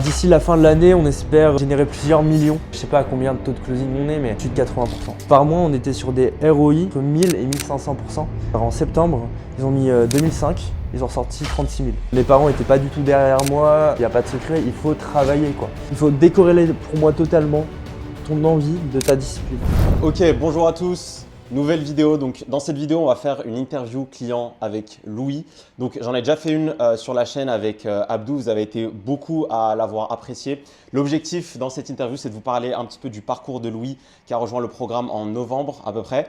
D'ici la fin de l'année, on espère générer plusieurs millions. Je sais pas à combien de taux de closing on est, mais plus de 80%. Par mois, on était sur des ROI entre 1000 et 1500%. Alors en septembre, ils ont mis 2005, ils ont ressorti 36 000. Mes parents n'étaient pas du tout derrière moi, il n'y a pas de secret, il faut travailler quoi. Il faut décorréler pour moi totalement ton envie de ta discipline. Ok, bonjour à tous. Nouvelle vidéo. Donc, dans cette vidéo, on va faire une interview client avec Louis. Donc, j'en ai déjà fait une sur la chaîne avec Abdou. Vous avez été beaucoup à l'avoir apprécié. L'objectif dans cette interview, c'est de vous parler un petit peu du parcours de Louis qui a rejoint le programme en novembre à peu près.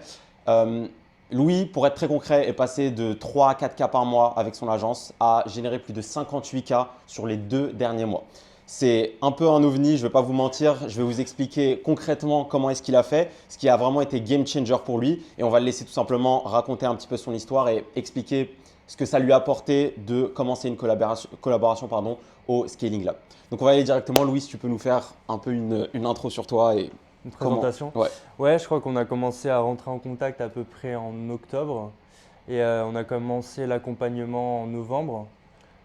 Louis, pour être très concret, est passé de 3 à 4 cas par mois avec son agence à générer plus de 58 cas sur les 2 derniers mois. C'est un peu un ovni, je ne vais pas vous mentir. Je vais vous expliquer concrètement comment est-ce qu'il a fait, ce qui a vraiment été game changer pour lui. Et on va le laisser tout simplement raconter un petit peu son histoire et expliquer ce que ça lui a apporté de commencer une collaboration au Scaling Lab. Donc on va aller directement. Louis, si tu peux nous faire un peu une intro sur toi et une présentation. Ouais, je crois qu'on a commencé à rentrer en contact à peu près en octobre et on a commencé l'accompagnement en novembre.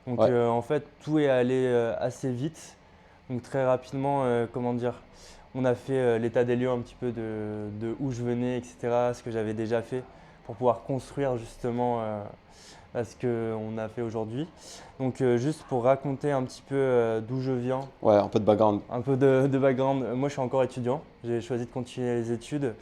Donc en fait, tout est allé assez vite. Donc très rapidement, on a fait l'état des lieux un petit peu de où je venais, etc., ce que j'avais déjà fait pour pouvoir construire justement ce qu'on a fait aujourd'hui. Donc juste pour raconter un petit peu d'où je viens. Ouais, un peu de background. Un peu de background. Moi, je suis encore étudiant. J'ai choisi de continuer les études.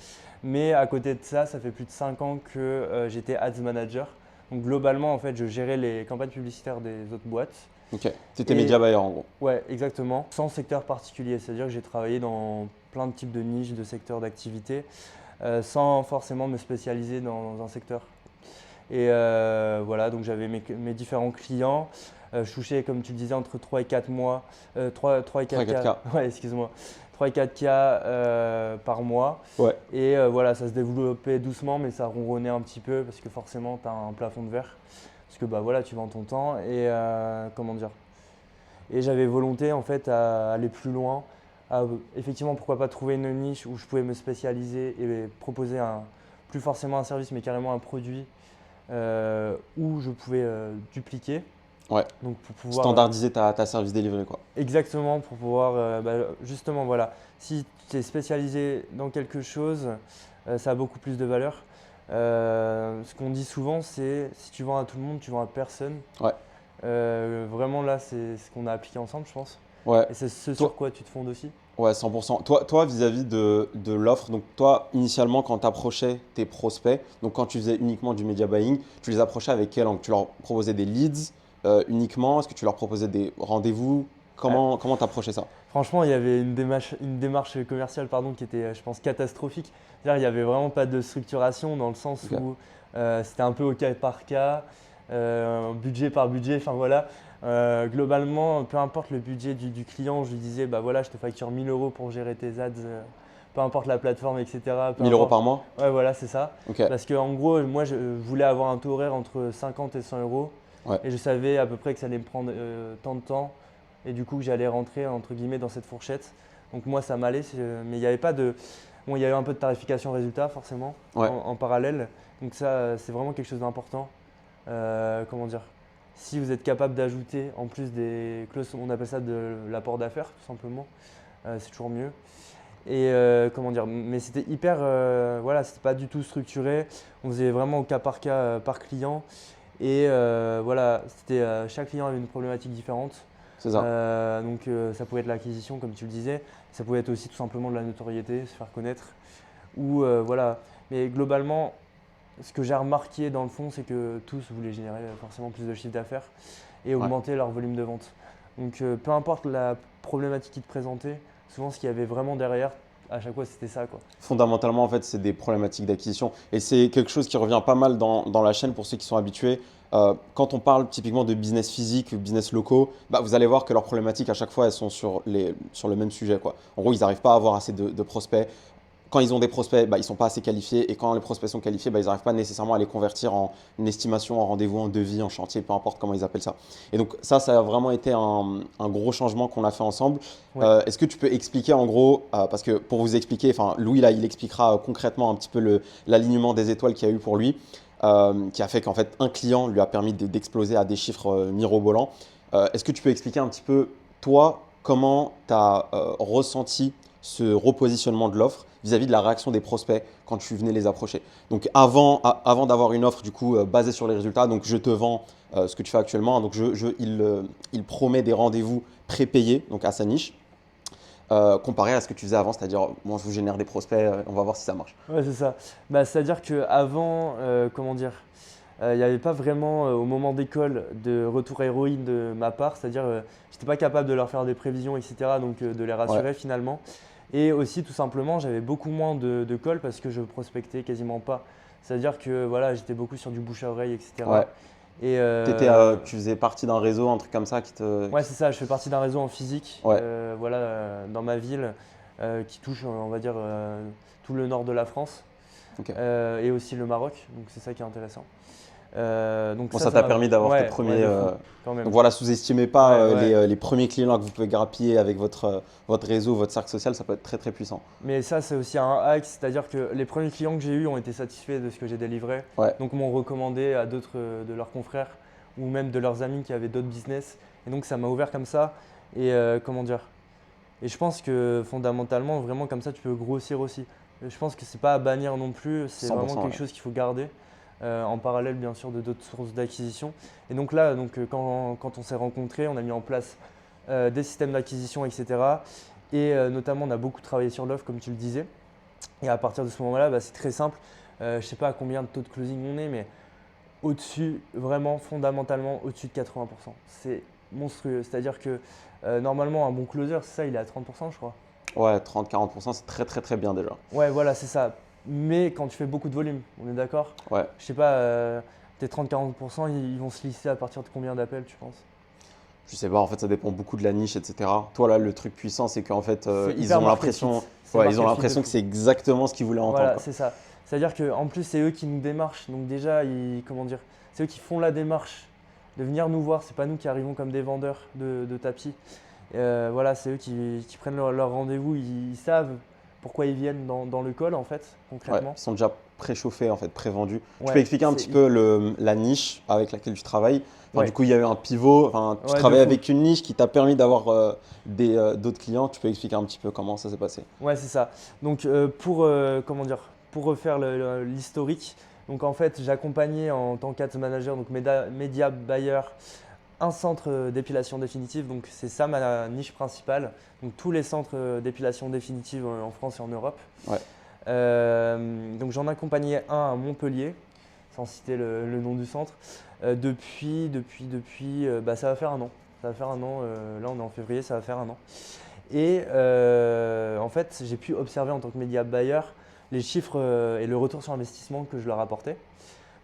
Mais à côté de ça, ça fait plus de 5 ans que j'étais ads manager. Donc globalement, en fait, je gérais les campagnes publicitaires des autres boîtes. Ok, tu étais média buyer en gros. Ouais, exactement. Sans secteur particulier, c'est-à-dire que j'ai travaillé dans plein de types de niches, de secteurs d'activité, sans forcément me spécialiser dans un secteur. Et voilà, donc j'avais mes différents clients. Je touchais, comme tu le disais, entre 3 et 4 mois, 3 et 4 cas. Ouais, excuse-moi. 3 et 4 cas par mois. Ouais. Et voilà, ça se développait doucement, mais ça ronronnait un petit peu parce que forcément, tu as un plafond de verre. Parce que bah, voilà, tu vends ton temps et et j'avais volonté en fait à aller plus loin. Effectivement, pourquoi pas trouver une niche où je pouvais me spécialiser et proposer plus forcément un service, mais carrément un produit où je pouvais dupliquer. Ouais. Donc pour pouvoir standardiser ta service delivery quoi. Exactement, pour pouvoir justement voilà, si tu es spécialisé dans quelque chose, ça a beaucoup plus de valeur. Ce qu'on dit souvent, c'est si tu vends à tout le monde, tu vends à personne. Ouais. Vraiment là, c'est ce qu'on a appliqué ensemble, je pense. Ouais. Et c'est ce sur quoi tu te fondes aussi. Ouais, 100%. Toi vis-à-vis de l'offre, donc toi, initialement, quand tu approchais tes prospects, donc quand tu faisais uniquement du media buying, tu les approchais avec quel angle? Tu leur proposais des leads uniquement? Est-ce que tu leur proposais des rendez-vous? Comment tu approchais ça? Franchement, il y avait une démarche commerciale qui était, je pense, catastrophique. C'est-à-dire, il n'y avait vraiment pas de structuration dans le sens où c'était un peu au cas par cas, budget par budget, enfin voilà. Globalement, peu importe le budget du client, je lui disais, bah voilà, je te facture 1 000 € pour gérer tes ads, peu importe la plateforme, etc. 1 000 € par mois? Ouais, voilà, c'est ça. Okay. Parce qu'en gros, moi, je voulais avoir un taux horaire entre 50 et 100 €. Ouais. Et je savais à peu près que ça allait me prendre tant de temps. Et du coup, que j'allais rentrer entre guillemets dans cette fourchette. Donc moi, ça m'allait, mais il n'y avait pas de… Bon, il y a eu un peu de tarification résultat forcément en parallèle. Donc ça, c'est vraiment quelque chose d'important. Si vous êtes capable d'ajouter en plus des clauses, on appelle ça de l'apport d'affaires tout simplement, c'est toujours mieux. Et mais c'était hyper, c'était pas du tout structuré. On faisait vraiment au cas par client. Et chaque client avait une problématique différente. C'est ça. Donc ça pouvait être l'acquisition, comme tu le disais. Ça pouvait être aussi tout simplement de la notoriété, se faire connaître. Mais globalement, ce que j'ai remarqué dans le fond, c'est que tous voulaient générer forcément plus de chiffre d'affaires et augmenter leur volume de vente. Donc peu importe la problématique qu'ils te présentaient, souvent ce qu'il y avait vraiment derrière, à chaque fois, c'était ça, quoi. Fondamentalement, en fait, c'est des problématiques d'acquisition. Et c'est quelque chose qui revient pas mal dans la chaîne pour ceux qui sont habitués. Quand on parle typiquement de business physique ou business locaux, vous allez voir que leurs problématiques, à chaque fois, elles sont sur le même sujet, quoi. En gros, ils n'arrivent pas à avoir assez de prospects. Quand ils ont des prospects, ils ne sont pas assez qualifiés. Et quand les prospects sont qualifiés, ils n'arrivent pas nécessairement à les convertir en estimation, en rendez-vous, en devis, en chantier, peu importe comment ils appellent ça. Et donc ça a vraiment été un gros changement qu'on a fait ensemble. Ouais. Est-ce que tu peux expliquer en gros, parce que pour vous expliquer, Louis, là, il expliquera concrètement un petit peu l'alignement des étoiles qu'il y a eu pour lui, qui a fait qu'en fait, un client lui a permis d'exploser à des chiffres mirobolants. Est-ce que tu peux expliquer un petit peu, toi, comment tu as ressenti ce repositionnement de l'offre vis-à-vis de la réaction des prospects quand tu venais les approcher. Donc avant d'avoir une offre du coup basée sur les résultats, donc je te vends ce que tu fais actuellement, donc il promet des rendez-vous prépayés donc à sa niche, comparé à ce que tu faisais avant, c'est-à-dire moi je vous génère des prospects, on va voir si ça marche. Ouais, c'est ça. Bah, c'est-à-dire qu'avant, comment dire, il n'y avait pas vraiment au moment d'école de retour héroïne de ma part, c'est-à-dire j'étais pas capable de leur faire des prévisions, etc., donc de les rassurer Ouais, finalement. Et aussi tout simplement, j'avais beaucoup moins de calls parce que je prospectais quasiment pas. C'est-à-dire que voilà, j'étais beaucoup sur du bouche à oreille, ouais. etc. Et euh, Tu faisais partie d'un réseau, un truc comme ça ouais, c'est ça, je fais partie d'un réseau en physique, Ouais, voilà, dans ma ville, qui touche, on va dire, tout le nord de la France ok. et aussi le Maroc, donc c'est ça qui est intéressant. Donc Bon, ça, ça ça t'a m'a. permis d'avoir tes Ouais, premiers. de fou, quand même. Donc voilà, sous-estimez pas Ouais, ouais. les premiers clients que vous pouvez grappiller avec votre réseau, votre cercle social, ça peut être très très puissant. Mais ça, c'est aussi un hack, c'est-à-dire que les premiers clients que j'ai eus ont été satisfaits de ce que j'ai délivré, Ouais, donc m'ont recommandé à d'autres de leurs confrères ou même de leurs amis qui avaient d'autres business. Et donc ça m'a ouvert comme ça. Et comment dire? Et je pense que fondamentalement, vraiment comme ça, tu peux grossir aussi. Je pense que c'est pas à bannir non plus, c'est vraiment 100%. quelque Ouais. chose qu'il faut garder en parallèle bien sûr de d'autres sources d'acquisition. Et donc là, quand on s'est rencontrés, on a mis en place des systèmes d'acquisition, etc. Et notamment, on a beaucoup travaillé sur l'offre, comme tu le disais. Et à partir de ce moment-là, bah, c'est très simple. Je ne sais pas à combien de taux de closing on est, mais au-dessus, vraiment fondamentalement au-dessus de 80%. C'est monstrueux. C'est-à-dire que normalement, un bon closer, c'est ça, il est à 30%, je crois. Ouais, 30-40%, c'est très très très bien déjà. Ouais, voilà, c'est ça. Mais quand tu fais beaucoup de volume, on est d'accord? Ouais. Je sais pas, tes 30-40%, ils vont se lisser à partir de combien d'appels, tu penses? Je sais pas, en fait, ça dépend beaucoup de la niche, etc. Toi, là, le truc puissant, c'est qu'en fait, C'est ils hyper ont market fit. l'impression C'est ouais, ils ont market fit de l'impression que fou. c'est exactement ce qu'ils voulaient entendre, Voilà, quoi. c'est ça. C'est-à-dire qu'en plus, c'est eux qui nous démarchent. Donc déjà, comment dire, c'est eux qui font la démarche de venir nous voir. C'est pas nous qui arrivons comme des vendeurs de tapis. Voilà, c'est eux qui prennent leur rendez-vous. Ils savent pourquoi ils viennent dans le call, en fait, Ouais, concrètement. ils sont déjà préchauffés, en fait, prévendus. Tu peux Ouais, expliquer un petit peu la niche avec laquelle tu travailles? Enfin, du ouais, coup, il y a eu un pivot. Enfin, tu ouais, de travailles fou. avec une niche qui t'a permis d'avoir d'autres clients. Tu peux expliquer un petit peu comment ça s'est passé? Ouais, c'est ça. Donc comment dire, pour refaire l'historique, donc en fait, j'accompagnais en tant qu'ads manager, donc média buyer, un centre d'épilation définitive. Donc c'est ça ma niche principale. Donc tous les centres d'épilation définitive en France et en Europe. Ouais, Donc j'en accompagnais un à Montpellier, sans citer le nom du centre. Depuis, bah, ça va faire un an. Ça va faire un an. Là, on est en février, ça va faire un an. Et en fait, j'ai pu observer en tant que média buyer les chiffres et le retour sur investissement que je leur apportais.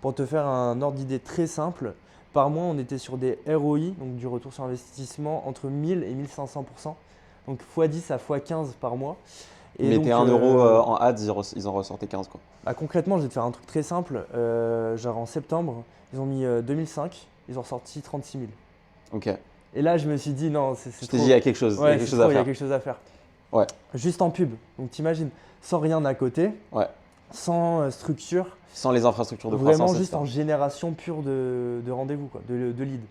Pour te faire un ordre d'idée très simple, par mois, on était sur des ROI, donc du retour sur investissement, entre 1000 et 1500%. Donc x10 à x15 par mois. ils Et donc, mettaient 1 euro en ads, ils en ressortaient 15, quoi. bah, concrètement, je vais te faire un truc très simple. Genre en septembre, ils ont mis 2005, ils ont ressorti 36 000. Ok. Et là, je me suis dit, non, c'est Je t'ai trop. dit, il y a quelque chose, il y a Ouais, quelque c'est chose trop, à il y a faire. quelque chose à faire. Ouais, Juste en pub. Donc t'imagines, sans rien à côté, ouais. sans structure, Sans les infrastructures de vraiment croissance, juste etc. en génération pure de rendez-vous, quoi, de lead.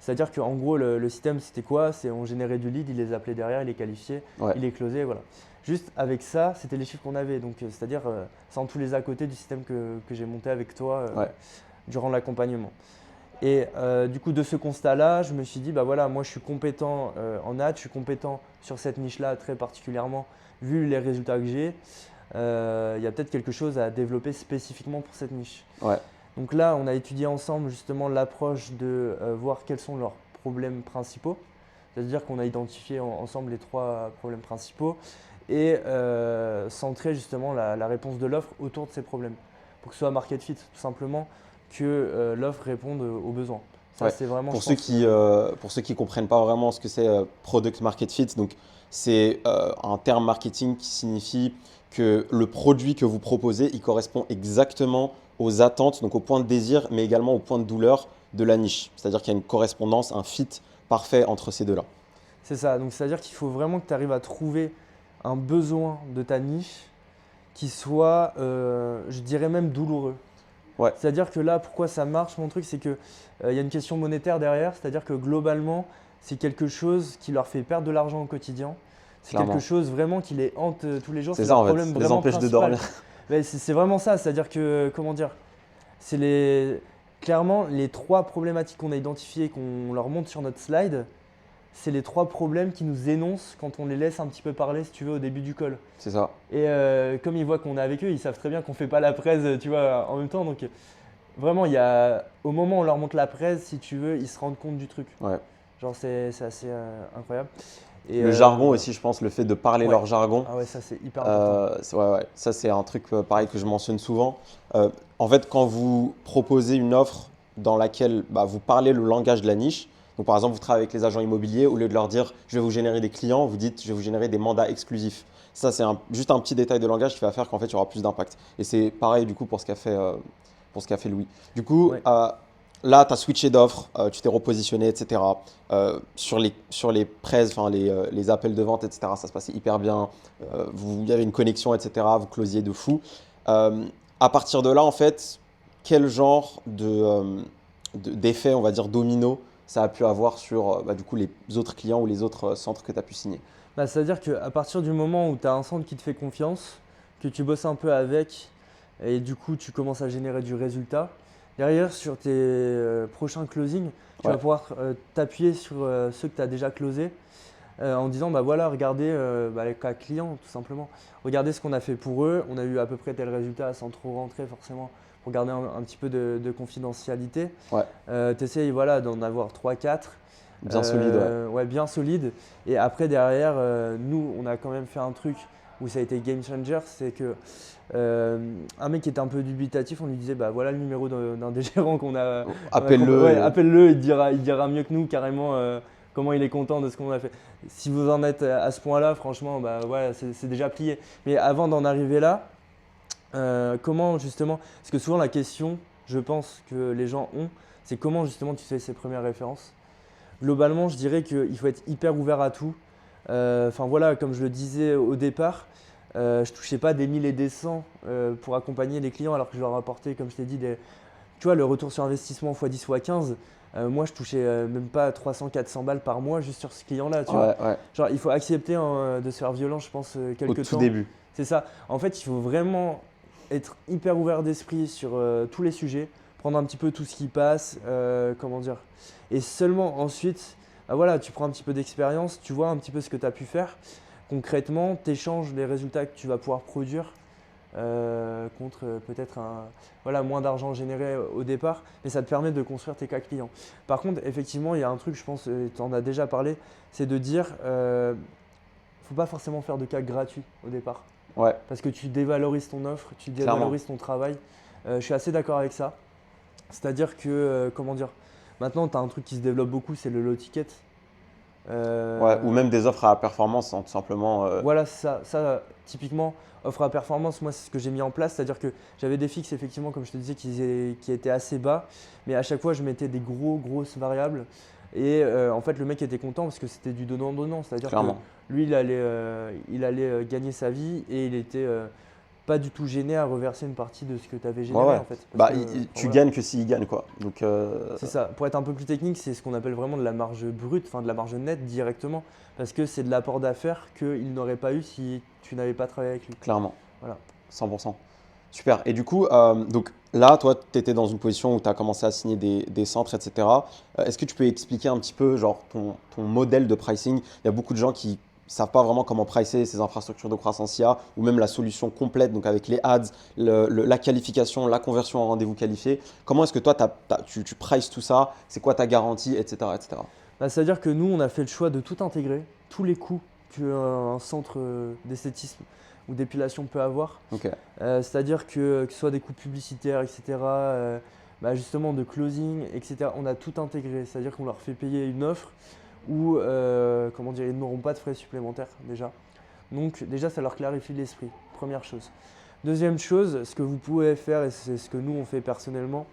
C'est-à-dire qu'en gros, le système, c'était quoi? C'est on générait du lead, il les appelait derrière, il les qualifiait, Ouais, il les closait, voilà. Juste avec ça, c'était les chiffres qu'on avait. Donc c'est-à-dire sans tous les à côté du système que j'ai monté avec toi ouais, durant l'accompagnement. Et du coup, de ce constat-là, je me suis dit, bah voilà, moi je suis compétent en ads, je suis compétent sur cette niche-là très particulièrement, vu les résultats que j'ai. Il y a peut-être quelque chose à développer spécifiquement pour cette niche. ouais, Donc là, on a étudié ensemble justement l'approche de voir quels sont leurs problèmes principaux. C'est-à-dire qu'on a identifié ensemble les 3 problèmes principaux et centrer justement la réponse de l'offre autour de ces problèmes. Pour que ce soit market fit, tout simplement, que l'offre réponde aux besoins. Ça, ouais. c'est vraiment, Pour je ceux pense, qui comprennent pas vraiment ce que c'est product market fit, donc c'est un terme marketing qui signifie que le produit que vous proposez, il correspond exactement aux attentes, donc au point de désir, mais également au point de douleur de la niche. C'est-à-dire qu'il y a une correspondance, un fit parfait entre ces deux-là. c'est ça. Donc, c'est-à-dire qu'il faut vraiment que tu arrives à trouver un besoin de ta niche qui soit, je dirais même douloureux. Ouais, C'est-à-dire que là, pourquoi ça marche, mon truc, c'est qu'il y a une question monétaire derrière. C'est-à-dire que globalement, c'est quelque chose qui leur fait perdre de l'argent au quotidien. C'est quelque chose vraiment qui les hante tous les jours. C'est ça en fait, ça les empêche de dormir. C'est vraiment ça, c'est-à-dire que, comment dire, c'est clairement les 3 problématiques qu'on a identifiées, qu'on leur montre sur notre slide, c'est les 3 problèmes qui nous énoncent quand on les laisse un petit peu parler, si tu veux, au début du call. C'est ça. Et comme ils voient qu'on est avec eux, ils savent très bien qu'on ne fait pas la presse, tu vois, en même temps. Donc vraiment, au moment où on leur montre la presse, si tu veux, ils se rendent compte du truc. Ouais. Genre, c'est assez incroyable. Et le jargon aussi, je pense, le fait de parler leur jargon. Ah ouais, ça c'est hyper important. Ouais. Ça c'est un truc pareil que je mentionne souvent. En fait, quand vous proposez une offre dans laquelle vous parlez le langage de la niche, donc par exemple, vous travaillez avec les agents immobiliers, au lieu de leur dire « je vais vous générer des clients », vous dites « je vais vous générer des mandats exclusifs ». Ça, c'est juste un petit détail de langage qui va faire qu'en fait, il y aura plus d'impact. Et c'est pareil du coup pour ce qu'a fait Louis. Du coup, là, tu as switché d'offre, tu t'es repositionné, etc. Sur les prêts, les appels de vente, etc., ça se passait hyper bien. Il y avait une connexion, etc. Vous closiez de fou. À partir de là, en fait, quel genre d'effet, on va dire, domino, ça a pu avoir sur du coup, les autres clients ou les autres centres que tu as pu signer? C'est-à-dire qu'à partir du moment où tu as un centre qui te fait confiance, que tu bosses un peu avec, et du coup, tu commences à générer du résultat, derrière, sur tes prochains closings, tu vas pouvoir t'appuyer sur ceux que tu as déjà closés en disant voilà, regardez les cas clients tout simplement. Regardez ce qu'on a fait pour eux. On a eu à peu près tel résultat sans trop rentrer forcément pour garder un petit peu de confidentialité. Tu essayes d'en avoir 3-4. Bien solide. Ouais, bien solide. Et après, derrière, nous, on a quand même fait un truc où ça a été game changer. C'est que un mec qui était un peu dubitatif, on lui disait voilà le numéro d'un des gérants qu'on a. Appelle-le. Appelle-le, il dira mieux que nous carrément comment il est content de ce qu'on a fait. Si vous en êtes à ce point-là, franchement, c'est déjà plié. Mais avant d'en arriver là, comment justement, parce que souvent la question, je pense que les gens ont, c'est comment justement tu fais ces premières références. Globalement, je dirais qu'il faut être hyper ouvert à tout. Comme je le disais au départ, je ne touchais pas des 1000 et des 100 pour accompagner les clients alors que je leur apportais, comme je t'ai dit, tu vois, le retour sur investissement x10 x 15. Moi, je touchais même pas 300-400 balles par mois juste sur ce client-là. Genre, il faut accepter de se faire violent, je pense, quelques temps. Au tout début. C'est ça. En fait, il faut vraiment être hyper ouvert d'esprit sur tous les sujets, prendre un petit peu tout ce qui passe, et seulement ensuite, tu prends un petit peu d'expérience, tu vois un petit peu ce que tu as pu faire. Concrètement, tu échanges les résultats que tu vas pouvoir produire contre peut-être moins d'argent généré au départ, mais ça te permet de construire tes cas clients. Par contre, effectivement, il y a un truc, je pense, tu en as déjà parlé, c'est de dire faut pas forcément faire de cas gratuits au départ. Parce que tu dévalorises ton offre, tu dévalorises ton travail. Je suis assez d'accord avec ça. C'est-à-dire que, maintenant, tu as un truc qui se développe beaucoup, c'est le low ticket. Ou même des offres à performance, tout simplement. Voilà, ça, typiquement, offre à performance, moi, c'est ce que j'ai mis en place. C'est-à-dire que j'avais des fixes, effectivement, comme je te disais, qui étaient assez bas. Mais à chaque fois, je mettais des grosses variables. Et en fait, le mec était content parce que c'était du donnant-donnant. C'est-à-dire que lui, il allait gagner sa vie et il était pas du tout gêné à reverser une partie de ce que tu avais généré en fait. Tu gagnes que s'il gagne quoi. Donc, c'est ça. Pour être un peu plus technique, c'est ce qu'on appelle vraiment de la marge brute, de la marge nette directement. Parce que c'est de l'apport d'affaires qu'il n'aurait pas eu si tu n'avais pas travaillé avec lui. Clairement. Voilà. 100%. Super. Et du coup, donc là, toi, tu étais dans une position où tu as commencé à signer des centres, etc. Est-ce que tu peux expliquer un petit peu genre, ton modèle de pricing? Il y a beaucoup de gens qui ne savent pas vraiment comment pricer ces infrastructures de croissance IA ou même la solution complète, donc avec les ads, la qualification, la conversion en rendez-vous qualifié. Comment est-ce que toi, tu prices tout ça? C'est quoi ta garantie, etc. etc. C'est-à-dire que nous, on a fait le choix de tout intégrer, tous les coûts qu'un centre d'esthétisme ou d'épilation peut avoir. C'est-à-dire que ce soit des coûts publicitaires, etc., justement de closing, etc., on a tout intégré. C'est-à-dire qu'on leur fait payer une offre où ils n'auront pas de frais supplémentaires déjà. Donc déjà, ça leur clarifie l'esprit, première chose. Deuxième chose, ce que vous pouvez faire, et c'est ce que nous on fait personnellement,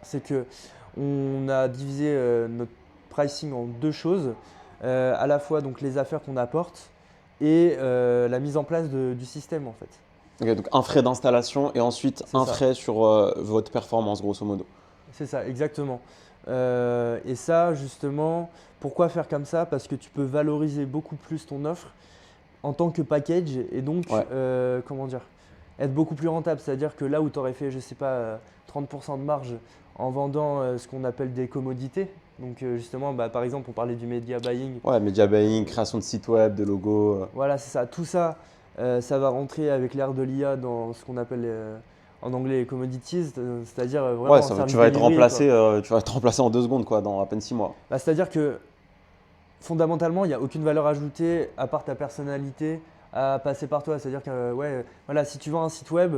c'est qu'on a divisé notre pricing en deux choses, à la fois donc, les affaires qu'on apporte et la mise en place du système en fait. Donc un frais d'installation et ensuite un frais sur votre performance grosso modo. C'est ça, exactement. Et ça, justement, pourquoi faire comme ça? Parce que tu peux valoriser beaucoup plus ton offre en tant que package et donc, comment dire, être beaucoup plus rentable. C'est-à-dire que là où tu aurais fait, je sais pas, 30% de marge en vendant ce qu'on appelle des commodités. Donc justement, par exemple, on parlait du media buying. Ouais, media buying, création de site web, de logo. Voilà, c'est ça. Tout ça, ça va rentrer avec l'ère de l'IA dans ce qu'on appelle en anglais les commodities, c'est-à-dire vraiment Ouais, un service tu vas être delivery, remplacé, quoi. tu vas être remplacé en 2 secondes, quoi, dans à peine 6 mois. C'est-à-dire que fondamentalement, il n'y a aucune valeur ajoutée à part ta personnalité à passer par toi. C'est-à-dire que voilà, si tu vends un site web,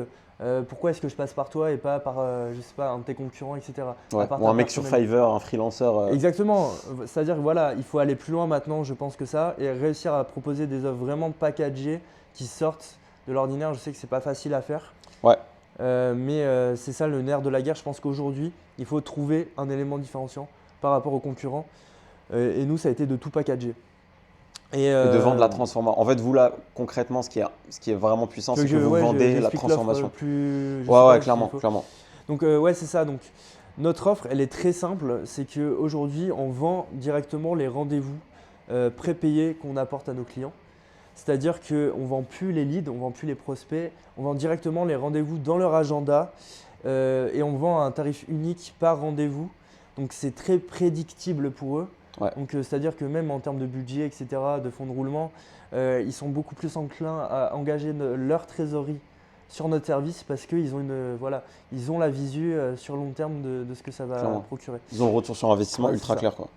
pourquoi est-ce que je passe par toi et pas par, je sais pas, un de tes concurrents, etc. Ouais. À part Ou ta un mec sur personnalité. Fiverr, un freelancer. Exactement. C'est-à-dire que voilà, il faut aller plus loin maintenant, je pense que ça, et réussir à proposer des offres vraiment packagées qui sortent de l'ordinaire. Je sais que c'est pas facile à faire. Ouais. Mais c'est ça le nerf de la guerre. Je pense qu'aujourd'hui, il faut trouver un élément différenciant par rapport aux concurrents. Et nous, ça a été de tout packager. Et de vendre la transformation. En fait, vous là, concrètement, ce qui est vraiment puissant, c'est que vous vendez la transformation. Ouais, clairement, clairement. Donc c'est ça. Donc notre offre, elle est très simple. C'est qu'aujourd'hui, on vend directement les rendez-vous prépayés qu'on apporte à nos clients. C'est-à-dire qu'on ne vend plus les leads, on ne vend plus les prospects, on vend directement les rendez-vous dans leur agenda et on vend à un tarif unique par rendez-vous. Donc c'est très prédictible pour eux. Ouais. Donc c'est-à-dire que même en termes de budget, etc., de fonds de roulement, ils sont beaucoup plus enclins à engager leur trésorerie sur notre service parce qu'ils ont, ils ont la visu sur long terme de ce que ça va procurer. Ils ont le retour sur investissement ultra clair, quoi.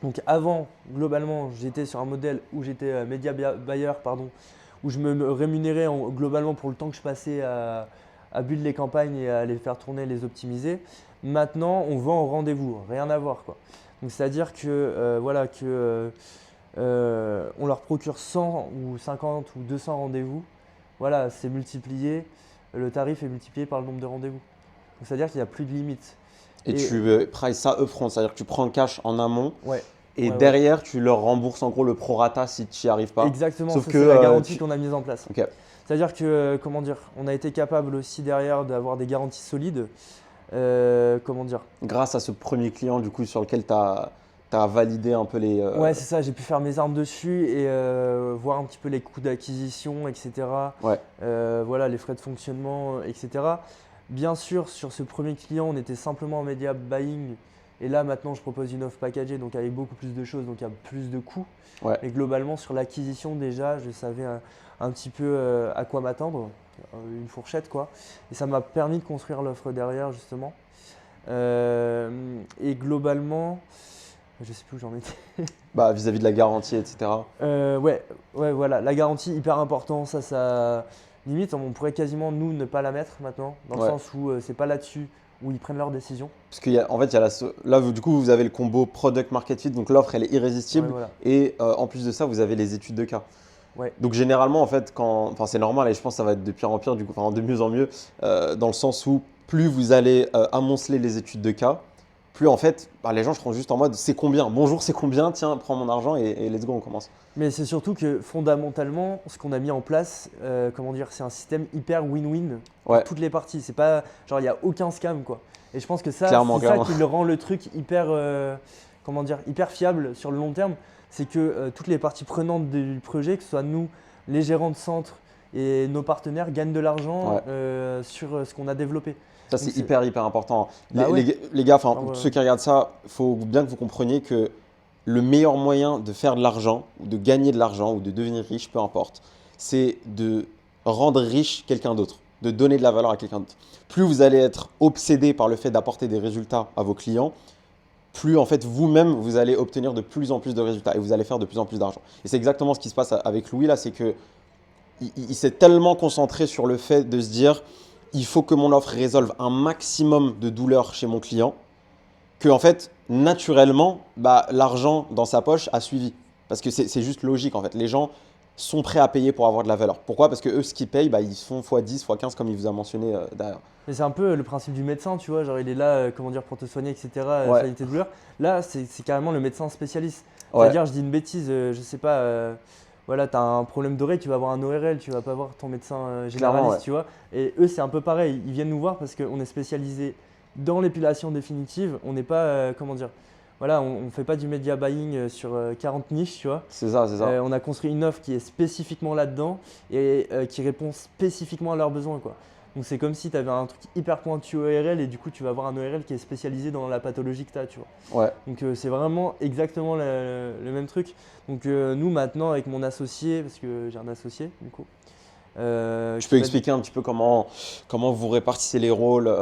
Donc avant, globalement, j'étais sur un modèle où j'étais media buyer, où je me rémunérais globalement pour le temps que je passais à build les campagnes et à les faire tourner, les optimiser. Maintenant, on vend au rendez-vous, rien à voir, quoi. Donc c'est-à-dire que on leur procure 100 ou 50 ou 200 rendez-vous. Voilà, c'est multiplié, le tarif est multiplié par le nombre de rendez-vous. Donc c'est-à-dire qu'il n'y a plus de limite. Et tu prices ça upfront, c'est-à-dire que tu prends le cash en amont. Ouais. Et derrière, tu leur rembourses en gros le prorata si tu n'y arrives pas. Exactement, sauf que c'est la garantie qu'on a mise en place. Okay. C'est-à-dire que, on a été capable aussi derrière d'avoir des garanties solides. Grâce à ce premier client du coup sur lequel tu as validé un peu les… Ouais, c'est ça, j'ai pu faire mes armes dessus et voir un petit peu les coûts d'acquisition, etc. Ouais. Les frais de fonctionnement, etc. Bien sûr, sur ce premier client, on était simplement en media buying. Et là, maintenant, je propose une offre packagée, donc avec beaucoup plus de choses, donc il y a plus de coûts. Ouais. Mais globalement, sur l'acquisition, déjà, je savais un petit peu à quoi m'attendre, une fourchette, quoi. Et ça m'a permis de construire l'offre derrière, justement. Et globalement, je sais plus où j'en étais. Vis-à-vis de la garantie, etc. Voilà, la garantie, hyper important. Ça, limite, on pourrait quasiment, nous, ne pas la mettre maintenant, dans le sens où c'est pas là-dessus où ils prennent leurs décisions. Parce qu'il y a, en fait, là, du coup, vous avez le combo product market fit, donc l'offre, elle est irrésistible. Et en plus de ça, vous avez les études de cas. Ouais. Donc généralement, en fait, c'est normal et je pense que ça va être de pire en pire, du coup, de mieux en mieux, dans le sens où plus vous allez amonceler les études de cas, plus en fait, les gens seront juste en mode c'est combien? Bonjour, c'est combien? Tiens, prends mon argent et let's go, on commence. Mais c'est surtout que fondamentalement, ce qu'on a mis en place, c'est un système hyper win-win pour toutes les parties. C'est pas genre il n'y a aucun scam, quoi. Et je pense que ça, c'est ça qui le rend le truc hyper, hyper fiable sur le long terme. C'est que toutes les parties prenantes du projet, que ce soit nous, les gérants de centre et nos partenaires, gagnent de l'argent sur ce qu'on a développé. Ça, c'est hyper important. Les gars, ceux qui regardent ça, il faut bien que vous compreniez que le meilleur moyen de faire de l'argent, ou de gagner de l'argent, ou de devenir riche, peu importe, c'est de rendre riche quelqu'un d'autre, de donner de la valeur à quelqu'un d'autre. Plus vous allez être obsédé par le fait d'apporter des résultats à vos clients, plus en fait vous-même, vous allez obtenir de plus en plus de résultats et vous allez faire de plus en plus d'argent. Et c'est exactement ce qui se passe avec Louis là, c'est qu'il s'est tellement concentré sur le fait de se dire il faut que mon offre résolve un maximum de douleur chez mon client, que en fait, naturellement, l'argent dans sa poche a suivi. Parce que c'est juste logique en fait. Les gens sont prêts à payer pour avoir de la valeur. Pourquoi? Parce que eux, ce qu'ils payent, ils font x10, x15 comme il vous a mentionné derrière. Mais c'est un peu le principe du médecin, tu vois, genre il est là, pour te soigner, etc., soigner tes douleurs. Là, c'est carrément le médecin spécialiste. C'est-à-dire, je dis une bêtise, je sais pas, tu as un problème d'oreille, tu vas avoir un ORL, tu vas pas voir ton médecin généraliste, tu vois. Et eux, c'est un peu pareil, ils viennent nous voir parce qu'on est spécialisé dans l'épilation définitive, on n'est pas, comment dire, voilà, on ne fait pas du media buying sur 40 niches, tu vois. C'est ça, c'est ça. On a construit une offre qui est spécifiquement là-dedans et qui répond spécifiquement à leurs besoins, quoi. Donc c'est comme si tu avais un truc hyper pointu ORL et du coup tu vas avoir un ORL qui est spécialisé dans la pathologie que tu as, tu vois. Ouais. Donc c'est vraiment exactement le même truc. Donc nous maintenant avec mon associé, parce que j'ai un associé du coup. Tu peux expliquer un petit peu comment vous répartissez les rôles,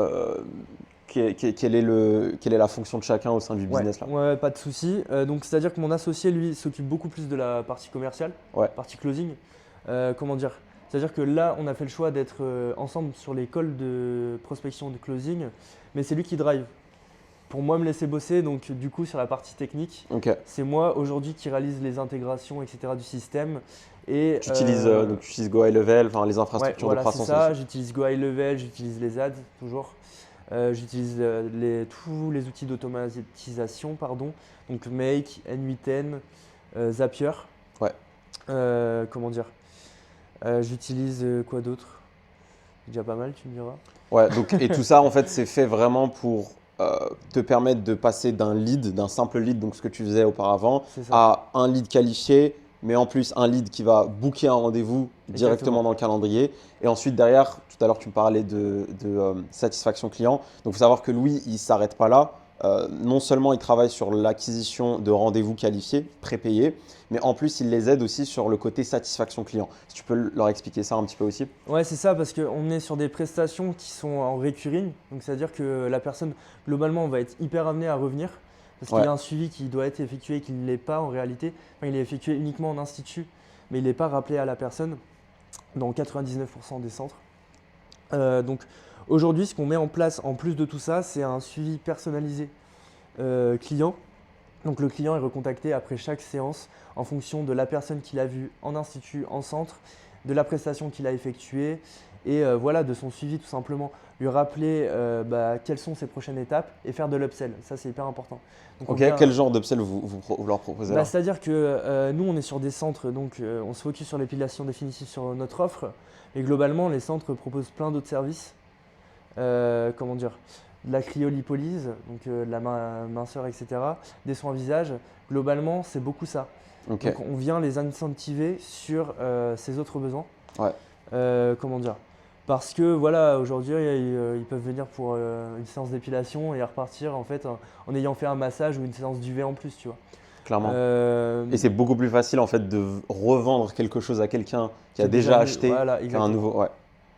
quelle est la fonction de chacun au sein du business là? Ouais, pas de souci. Donc c'est-à-dire que mon associé lui s'occupe beaucoup plus de la partie commerciale, Ouais. partie closing. Comment dire? C'est-à-dire que là, on a fait le choix d'être ensemble sur les calls de prospection de closing, mais c'est lui qui drive. Pour moi, me laisser bosser, donc du coup, sur la partie technique, c'est moi aujourd'hui qui réalise les intégrations, etc. du système. Et, tu utilises Go High Level, enfin les infrastructures de croissance. C'est ça, j'utilise Go High Level, j'utilise les ads toujours. J'utilise tous les outils d'automatisation, donc Make, N8N, Zapier. Ouais. Comment dire? J'utilise quoi d'autre? Déjà pas mal, tu me diras. Ouais, donc, et tout ça, en fait, c'est fait vraiment pour te permettre de passer d'un simple lead, donc ce que tu faisais auparavant, à un lead qualifié, mais en plus un lead qui va booker un rendez-vous directement dans le calendrier. Et ensuite, derrière, tout à l'heure, tu me parlais de satisfaction client. Donc, il faut savoir que Louis, il ne s'arrête pas là. Non seulement il travaille sur l'acquisition de rendez-vous qualifiés, prépayés, mais en plus il les aide aussi sur le côté satisfaction client. Si tu peux leur expliquer ça un petit peu aussi. Ouais, c'est ça, parce qu'on est sur des prestations qui sont en recurring, donc c'est-à-dire que la personne, globalement, on va être hyper amené à revenir, parce qu'il y a un suivi qui doit être effectué et qui ne l'est pas en réalité. Enfin, il est effectué uniquement en institut, mais il n'est pas rappelé à la personne dans 99% des centres. Donc aujourd'hui, ce qu'on met en place en plus de tout ça, c'est un suivi personnalisé client. Donc le client est recontacté après chaque séance en fonction de la personne qu'il a vue en institut, en centre, de la prestation qu'il a effectuée et voilà, de son suivi tout simplement. Lui rappeler quelles sont ses prochaines étapes et faire de l'upsell. Ça, c'est hyper important. Donc, quel genre d'upsell vous leur proposez là? C'est-à-dire que nous, on est sur des centres, donc on se focus sur l'épilation définitive sur notre offre. Et globalement, les centres proposent plein d'autres services. Comment dire, de la cryolipolyse, donc de la minceur, etc., des soins visage. Globalement, c'est beaucoup ça. Donc on vient les incentiver sur ces autres besoins. Comment dire, parce que voilà, aujourd'hui, ils peuvent venir pour une séance d'épilation et repartir en fait en ayant fait un massage ou une séance d'UV en plus, tu vois. Clairement. Et c'est beaucoup plus facile en fait de revendre quelque chose à quelqu'un qui a déjà acheté qu'à un nouveau. Ouais.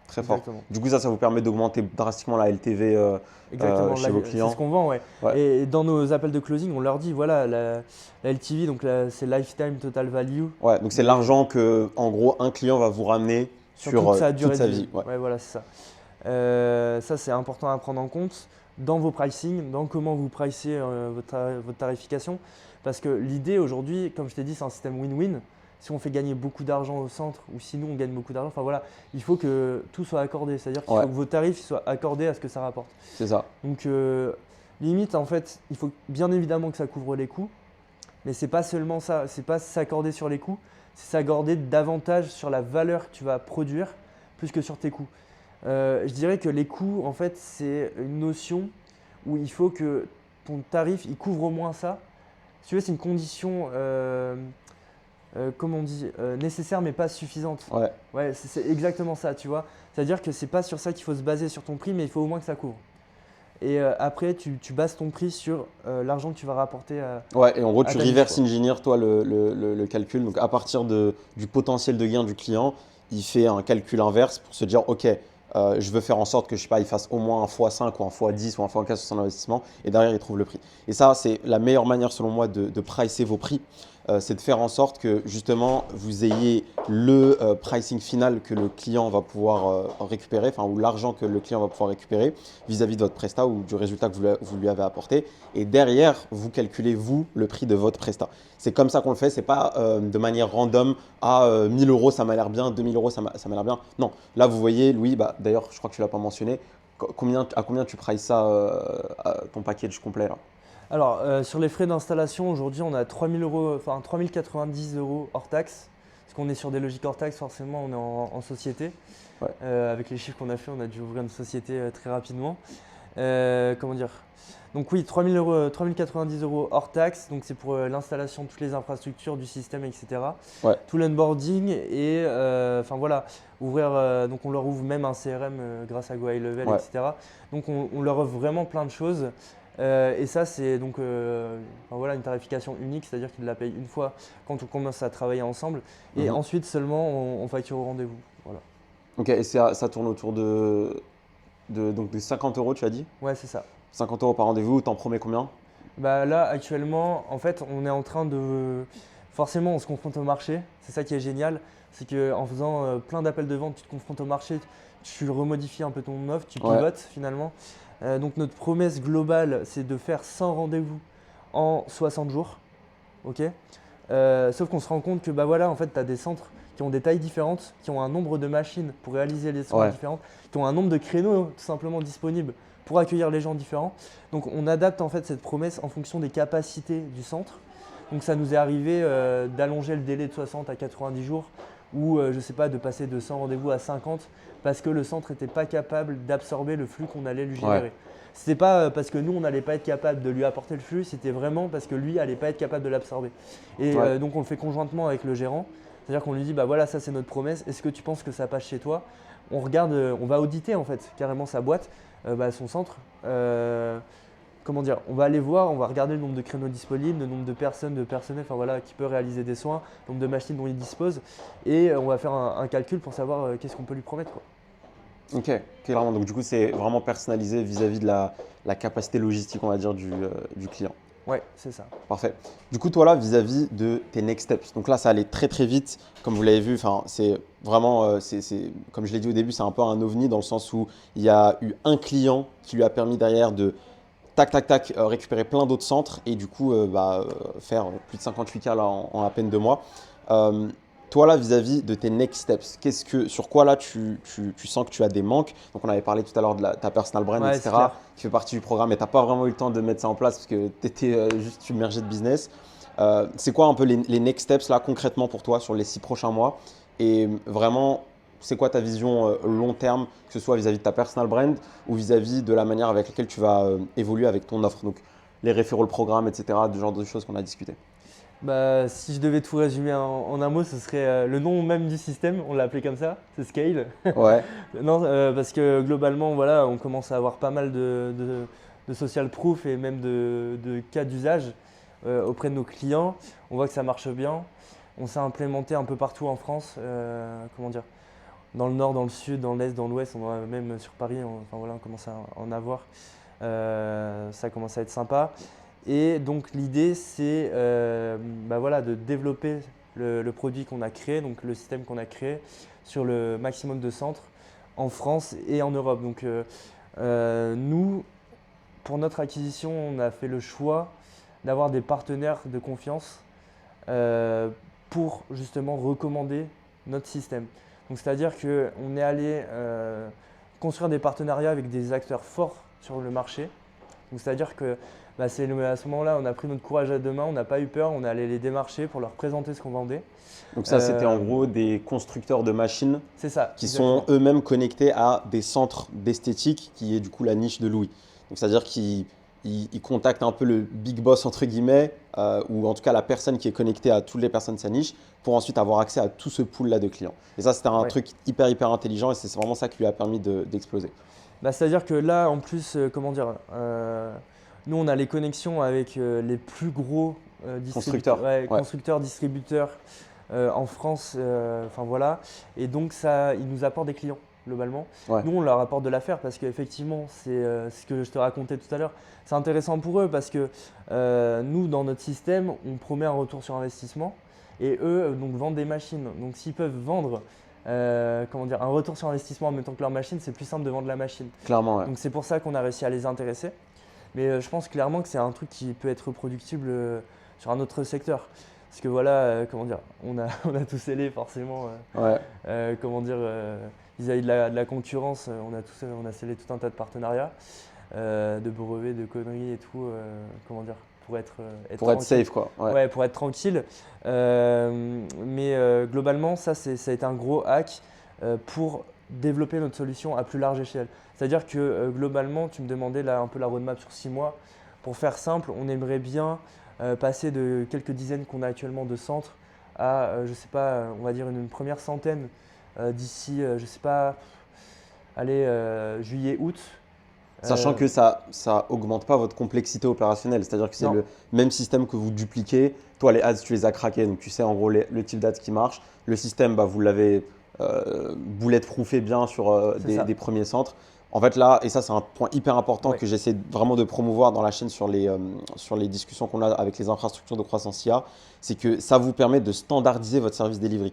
Très fort. Exactement. Du coup, ça vous permet d'augmenter drastiquement la LTV chez vos clients. C'est ce qu'on vend, ouais. Et dans nos appels de closing, on leur dit, voilà, la LTV, donc c'est Lifetime Total Value. Ouais, donc c'est l'argent que, en gros, un client va vous ramener sur toute sa vie. Ouais, voilà, c'est ça. Ça, c'est important à prendre en compte dans vos pricing, dans comment vous pricez votre tarification. Parce que l'idée aujourd'hui, comme je t'ai dit, c'est un système win-win. Si on fait gagner beaucoup d'argent au centre ou si nous on gagne beaucoup d'argent, enfin voilà, il faut que tout soit accordé, c'est-à-dire qu'il faut que vos tarifs soient accordés à ce que ça rapporte. C'est ça. Donc limite en fait, il faut bien évidemment que ça couvre les coûts, mais c'est pas seulement ça, c'est pas s'accorder sur les coûts, c'est s'accorder davantage sur la valeur que tu vas produire plus que sur tes coûts. Je dirais que les coûts en fait c'est une notion où il faut que ton tarif il couvre au moins ça. Si tu veux, c'est une condition comme on dit, nécessaire mais pas suffisante. Ouais, c'est exactement ça, tu vois. C'est-à-dire que c'est pas sur ça qu'il faut se baser sur ton prix, mais il faut au moins que ça couvre. Et après, tu bases ton prix sur l'argent que tu vas rapporter ouais, et en gros, tu reverse engineer toi le calcul. Donc à partir du potentiel de gain du client, il fait un calcul inverse pour se dire, ok, je veux faire en sorte que je sais pas, il fasse au moins un x5 ou un x10 ou un x15 sur son investissement et derrière il trouve le prix. Et ça, c'est la meilleure manière selon moi de pricer vos prix. C'est de faire en sorte que justement vous ayez le pricing final que le client va pouvoir récupérer, enfin ou l'argent que le client va pouvoir récupérer vis-à-vis de votre prestat ou du résultat que vous lui avez apporté. Et derrière, vous calculez vous le prix de votre prestat. C'est comme ça qu'on le fait, c'est pas de manière random. 1000 euros ça m'a l'air bien, 2000 euros ça m'a l'air bien. Non, là vous voyez, Louis, d'ailleurs je crois que tu l'as pas mentionné, à combien tu prices ça, ton package complet là? Alors, sur les frais d'installation, aujourd'hui, on a 3000 euros, enfin 3090 euros hors taxe. Parce qu'on est sur des logiques hors taxe, forcément, on est en société. Avec les chiffres qu'on a fait, on a dû ouvrir une société très rapidement. Comment dire? Donc oui, 3090 € hors taxe, donc c'est pour l'installation de toutes les infrastructures du système, etc. Ouais. Tout l'onboarding et enfin voilà, donc on leur ouvre même un CRM grâce à GoHighLevel, Ouais. etc. Donc on leur offre vraiment plein de choses. Et ça, c'est donc enfin voilà, une tarification unique, c'est-à-dire qu'ils la payent une fois quand on commence à travailler ensemble et ensuite seulement on facture au rendez-vous. Voilà. Ok, et ça tourne autour donc de 50 €, tu as dit? Ouais, c'est ça. 50 € par rendez-vous, t'en promets combien? Bah là, actuellement, en fait, on est en train de… Forcément, on se confronte au marché. C'est ça qui est génial. C'est qu'en faisant plein d'appels de vente, tu te confrontes au marché, tu remodifies un peu ton offre, tu Ouais. pivotes finalement. Donc notre promesse globale, c'est de faire 100 rendez-vous en 60 jours. Ok. Sauf qu'on se rend compte que bah voilà, en fait, tu as des centres qui ont des tailles différentes, qui ont un nombre de machines pour réaliser les soins Ouais. différents, qui ont un nombre de créneaux tout simplement disponibles pour accueillir les gens différents. Donc on adapte en fait cette promesse en fonction des capacités du centre. Donc ça nous est arrivé d'allonger le délai de 60 à 90 jours ou je sais pas, de passer de 100 rendez-vous à 50 parce que le centre n'était pas capable d'absorber le flux qu'on allait lui générer. Ouais. C'était pas parce que nous on n'allait pas être capable de lui apporter le flux, c'était vraiment parce que lui allait pas être capable de l'absorber. Et Ouais. donc on le fait conjointement avec le gérant. C'est-à-dire qu'on lui dit bah voilà, ça c'est notre promesse, est-ce que tu penses que ça passe chez toi? On regarde, on va auditer en fait carrément sa boîte, son centre. Comment dire, on va aller voir, on va regarder le nombre de créneaux disponibles, le nombre de personnes, de personnel, enfin voilà, qui peut réaliser des soins, le nombre de machines dont il dispose, et on va faire un calcul pour savoir qu'est-ce qu'on peut lui promettre, quoi. Ok, clairement. Donc du coup, c'est vraiment personnalisé vis-à-vis de la capacité logistique, on va dire, du client. Ouais, c'est ça. Parfait. Du coup, toi là, vis-à-vis de tes next steps, donc là, ça allait très très vite, comme vous l'avez vu. Enfin, c'est vraiment, comme je l'ai dit au début, c'est un peu un ovni dans le sens où il y a eu un client qui lui a permis derrière de tac tac tac récupérer plein d'autres centres et du coup faire plus de 58K là en à peine 2 mois. Toi là, vis-à-vis de tes next steps, sur quoi là tu sens que tu as des manques? Donc on avait parlé tout à l'heure de ta personal brand, Ouais, c'est etc., clair. qui fait partie du programme, mais tu n'as pas vraiment eu le temps de mettre ça en place parce que tu étais juste submergé de business. C'est quoi un peu les next steps là concrètement pour toi sur les 6 prochains mois? Et vraiment, c'est quoi ta vision long terme, que ce soit vis-à-vis de ta personal brand ou vis-à-vis de la manière avec laquelle tu vas évoluer avec ton offre? Donc les référents, le programme, etc., du genre de choses qu'on a discuté. Bah, si je devais tout résumer en un mot, ce serait le nom même du système, on l'a appelé comme ça, c'est Scale. Ouais, Non, parce que globalement, voilà, on commence à avoir pas mal de social proof et même de cas d'usage auprès de nos clients. On voit que ça marche bien. On s'est implémenté un peu partout en France, comment dire, dans le nord, dans le sud, dans l'est, dans l'ouest, on en a même sur Paris, enfin voilà, on commence à en avoir. Ça commence à être sympa. Et donc l'idée, c'est bah voilà, de développer le produit qu'on a créé, donc le système qu'on a créé, sur le maximum de centres en France et en Europe. Donc nous, pour notre acquisition, on a fait le choix d'avoir des partenaires de confiance pour justement recommander notre système. Donc c'est-à-dire qu'on est allé construire des partenariats avec des acteurs forts sur le marché. Donc c'est-à-dire que bah, à ce moment-là, on a pris notre courage à deux mains, on n'a pas eu peur, on est allé les démarcher pour leur présenter ce qu'on vendait. donc ça c'était en gros des constructeurs de machines C'est ça, qui exactement. sont eux-mêmes connectés à des centres d'esthétique qui est du coup la niche de Louis. Donc c'est-à-dire qu'ils contactent un peu le big boss entre guillemets ou en tout cas la personne qui est connectée à toutes les personnes de sa niche pour ensuite avoir accès à tout ce pool-là de clients. Et ça c'était un Ouais. truc hyper intelligent et c'est vraiment ça qui lui a permis d'exploser. Bah, c'est-à-dire que là, en plus, comment dire, nous, on a les connexions avec les plus gros Constructeur. Ouais. constructeurs, distributeurs en France. Enfin voilà. Et donc, ça, ils nous apportent des clients, globalement. Ouais. Nous, on leur apporte de l'affaire parce qu'effectivement, c'est ce que je te racontais tout à l'heure. C'est intéressant pour eux parce que nous, dans notre système, on promet un retour sur investissement et eux, donc, vendent des machines. Donc, s'ils peuvent vendre comment dire, un retour sur investissement en même temps que leur machine, c'est plus simple de vendre la machine. Clairement, ouais. Donc c'est pour ça qu'on a réussi à les intéresser. Mais je pense clairement que c'est un truc qui peut être reproductible sur un autre secteur. Parce que voilà, comment dire, on a tout scellé forcément. Ouais. Comment dire, vis-à-vis de la concurrence, on a scellé tout un tas de partenariats, de brevets, de conneries et tout. Comment dire, pour être safe quoi. Ouais. Ouais, pour être tranquille. Mais globalement, ça a été un gros hack pour développer notre solution à plus large échelle. C'est-à-dire que globalement, tu me demandais là un peu la roadmap sur 6 mois. Pour faire simple, on aimerait bien passer de quelques dizaines qu'on a actuellement de centres à, je sais pas, on va dire une première centaine d'ici, je sais pas, allez, juillet, août. Sachant que ça augmente pas votre complexité opérationnelle, c'est-à-dire que c'est Non. le même système que vous dupliquez. Toi, les ads, tu les as craqués, donc tu sais en gros le type d'ads qui marche. Le système, bah, vous l'avez bulletproofé bien sur des premiers centres. En fait, là, et ça, c'est un point hyper important Ouais. que j'essaie vraiment de promouvoir dans la chaîne sur les discussions qu'on a avec les infrastructures de croissance IA, c'est que ça vous permet de standardiser votre service delivery.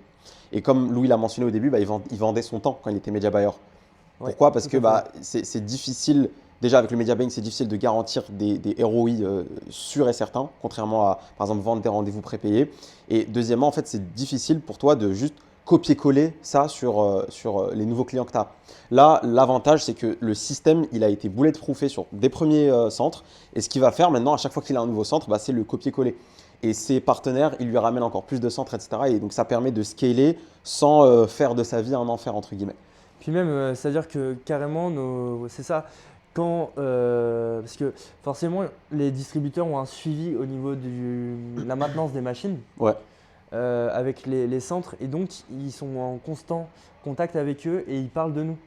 Et comme Louis l'a mentionné au début, bah, il vendait son temps quand il était média buyer. Pourquoi? Parce que bah, c'est difficile, déjà avec le media buying, c'est difficile de garantir des ROI sûrs et certains, contrairement à, par exemple, vendre des rendez-vous prépayés. Et deuxièmement, en fait, c'est difficile pour toi de juste copier-coller ça sur les nouveaux clients que tu as. Là, l'avantage, c'est que le système, il a été bulletproofé sur des premiers centres. Et ce qu'il va faire maintenant, à chaque fois qu'il a un nouveau centre, bah, c'est le copier-coller. Et ses partenaires, ils lui ramènent encore plus de centres, etc. Et donc, ça permet de scaler sans faire de sa vie un enfer, entre guillemets. Puis même, c'est-à-dire que carrément, c'est ça, parce que forcément, les distributeurs ont un suivi au niveau de la maintenance des machines Ouais. avec les centres et donc ils sont en constant contact avec eux et ils parlent de nous.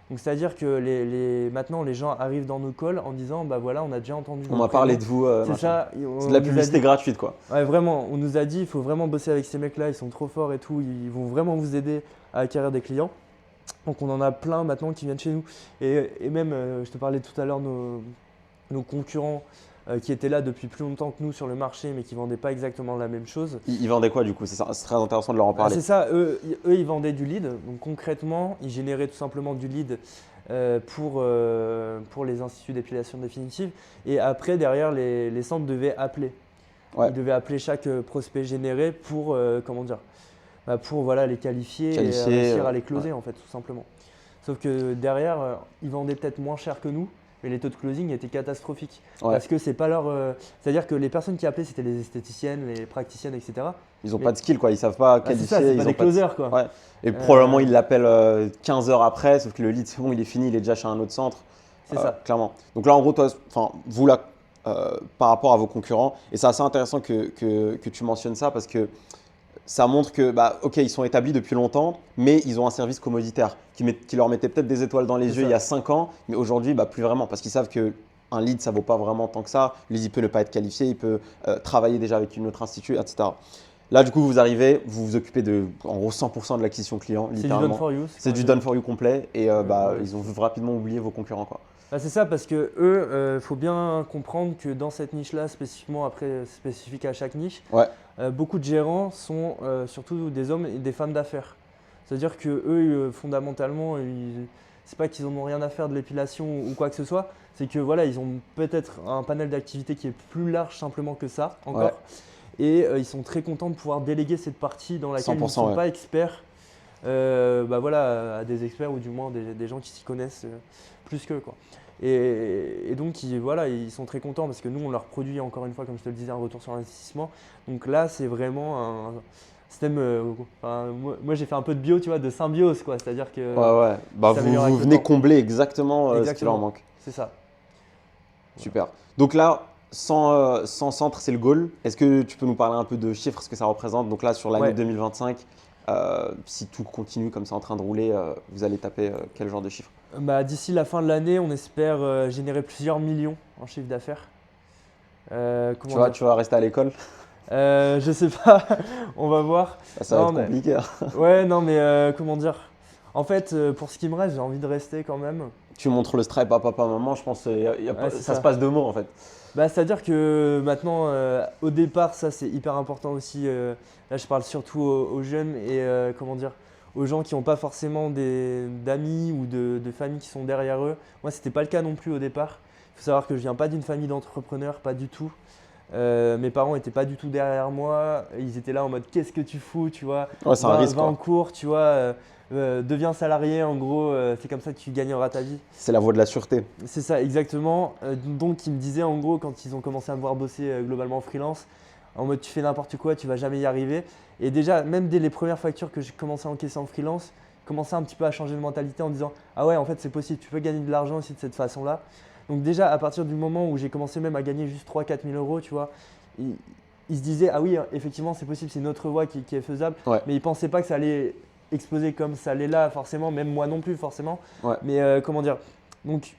Donc c'est-à-dire que maintenant les gens arrivent dans nos calls en disant bah voilà, on a déjà entendu. On m'a parlé de vous. C'est ça. C'est de la publicité gratuite quoi. Ouais, vraiment, on nous a dit il faut vraiment bosser avec ces mecs-là, ils sont trop forts et tout, ils vont vraiment vous aider à acquérir des clients. Donc on en a plein maintenant qui viennent chez nous. Et même, je te parlais tout à l'heure, nos concurrents qui étaient là depuis plus longtemps que nous sur le marché, mais qui ne vendaient pas exactement la même chose. Ils vendaient quoi du coup? C'est très intéressant de leur en parler. C'est ça, eux, ils vendaient du lead. Donc concrètement, ils généraient tout simplement du lead pour les instituts d'épilation définitive. Et après, derrière, les centres devaient appeler. Ouais. Ils devaient appeler chaque prospect généré pour, comment dire, pour voilà, les qualifier et réussir à les closer en fait, tout simplement. Sauf que derrière, ils vendaient peut-être moins cher que nous, mais les taux de closing étaient catastrophiques. Parce que c'est pas leur. C'est-à-dire que les personnes qui appelaient, c'était les esthéticiennes, les praticiennes, etc. Ils n'ont pas de skill quoi, ils savent pas qualifier. C'est ça, c'est pas des closers quoi. Ouais. Et probablement ils l'appellent 15 heures après, sauf que le lead c'est bon, il est fini, il est déjà chez un autre centre. C'est ça. Clairement. Donc là en gros, toi, vous là, par rapport à vos concurrents, et c'est assez intéressant que tu mentionnes ça parce que ça montre que, bah, ok, ils sont établis depuis longtemps, mais ils ont un service commoditaire qui leur mettait peut-être des étoiles dans les yeux il y a 5 ans, mais aujourd'hui, bah, plus vraiment, parce qu'ils savent qu'un lead, ça ne vaut pas vraiment tant que ça. Le lead, il peut ne pas être qualifié, il peut travailler déjà avec une autre institut, etc. Là, du coup, vous arrivez, vous vous occupez de, en gros, 100% de l'acquisition client, littéralement. C'est du done for you. C'est du done for you complet, et ils ont rapidement oublié vos concurrents, quoi. C'est ça, parce que eux, faut bien comprendre que dans cette niche-là, spécifiquement, après spécifique à chaque niche, beaucoup de gérants sont surtout des hommes et des femmes d'affaires. C'est-à-dire que eux, fondamentalement, c'est pas qu'ils en ont rien à faire de l'épilation ou quoi que ce soit, c'est que voilà, ils ont peut-être un panel d'activités qui est plus large simplement que ça encore, et ils sont très contents de pouvoir déléguer cette partie dans laquelle ils ne sont pas experts. À des experts ou du moins des gens qui s'y connaissent plus qu'eux quoi. Et donc ils sont très contents parce que nous on leur produit encore une fois comme je te le disais un retour sur investissement. Donc là c'est vraiment un système. Moi j'ai fait un peu de bio, tu vois, de symbiose quoi. C'est-à-dire que Bah, vous venez combler exactement ce qui leur manque. C'est ça. Super. Donc là 100 centres c'est le goal. Est-ce que tu peux nous parler un peu de chiffres, ce que ça représente? Donc là sur l'année 2025. Si tout continue comme ça en train de rouler, vous allez taper quel genre de chiffre? D'ici la fin de l'année, on espère générer plusieurs millions en chiffre d'affaires. Tu vas rester à l'école? Je sais pas, on va voir. Ça va être compliqué. Ouais, non, mais comment dire? En fait, pour ce qui me reste, j'ai envie de rester quand même. Tu montres le Stripe à papa, maman, je pense que ça se passe de mots en fait. C'est-à-dire que maintenant, au départ, ça c'est hyper important aussi. Là, je parle surtout aux jeunes et aux gens qui n'ont pas forcément d'amis ou de familles qui sont derrière eux. Moi, c'était pas le cas non plus au départ. Il faut savoir que je viens pas d'une famille d'entrepreneurs, pas du tout. Mes parents n'étaient pas du tout derrière moi. Ils étaient là en mode qu'est-ce que tu fous, tu vois. C'est un risque. Va en cours, tu vois. Deviens salarié, en gros, c'est comme ça que tu gagneras ta vie. C'est la voie de la sûreté. C'est ça, exactement. Donc, ils me disaient en gros, quand ils ont commencé à me voir bosser globalement freelance, en mode tu fais n'importe quoi, tu vas jamais y arriver. Et déjà, même dès les premières factures que j'ai commencé à encaisser en freelance, commencé un petit peu à changer de mentalité en disant « Ah ouais, en fait, c'est possible, tu peux gagner de l'argent aussi de cette façon-là. » Donc déjà, à partir du moment où j'ai commencé même à gagner juste 3-4 000 euros, tu vois, il se disait « Ah oui, effectivement, c'est possible, c'est une autre voie qui est faisable. » Ouais. Mais il ne pensait pas que ça allait exploser comme ça l'est là, forcément, même moi non plus, forcément. Ouais. Mais comment dire, donc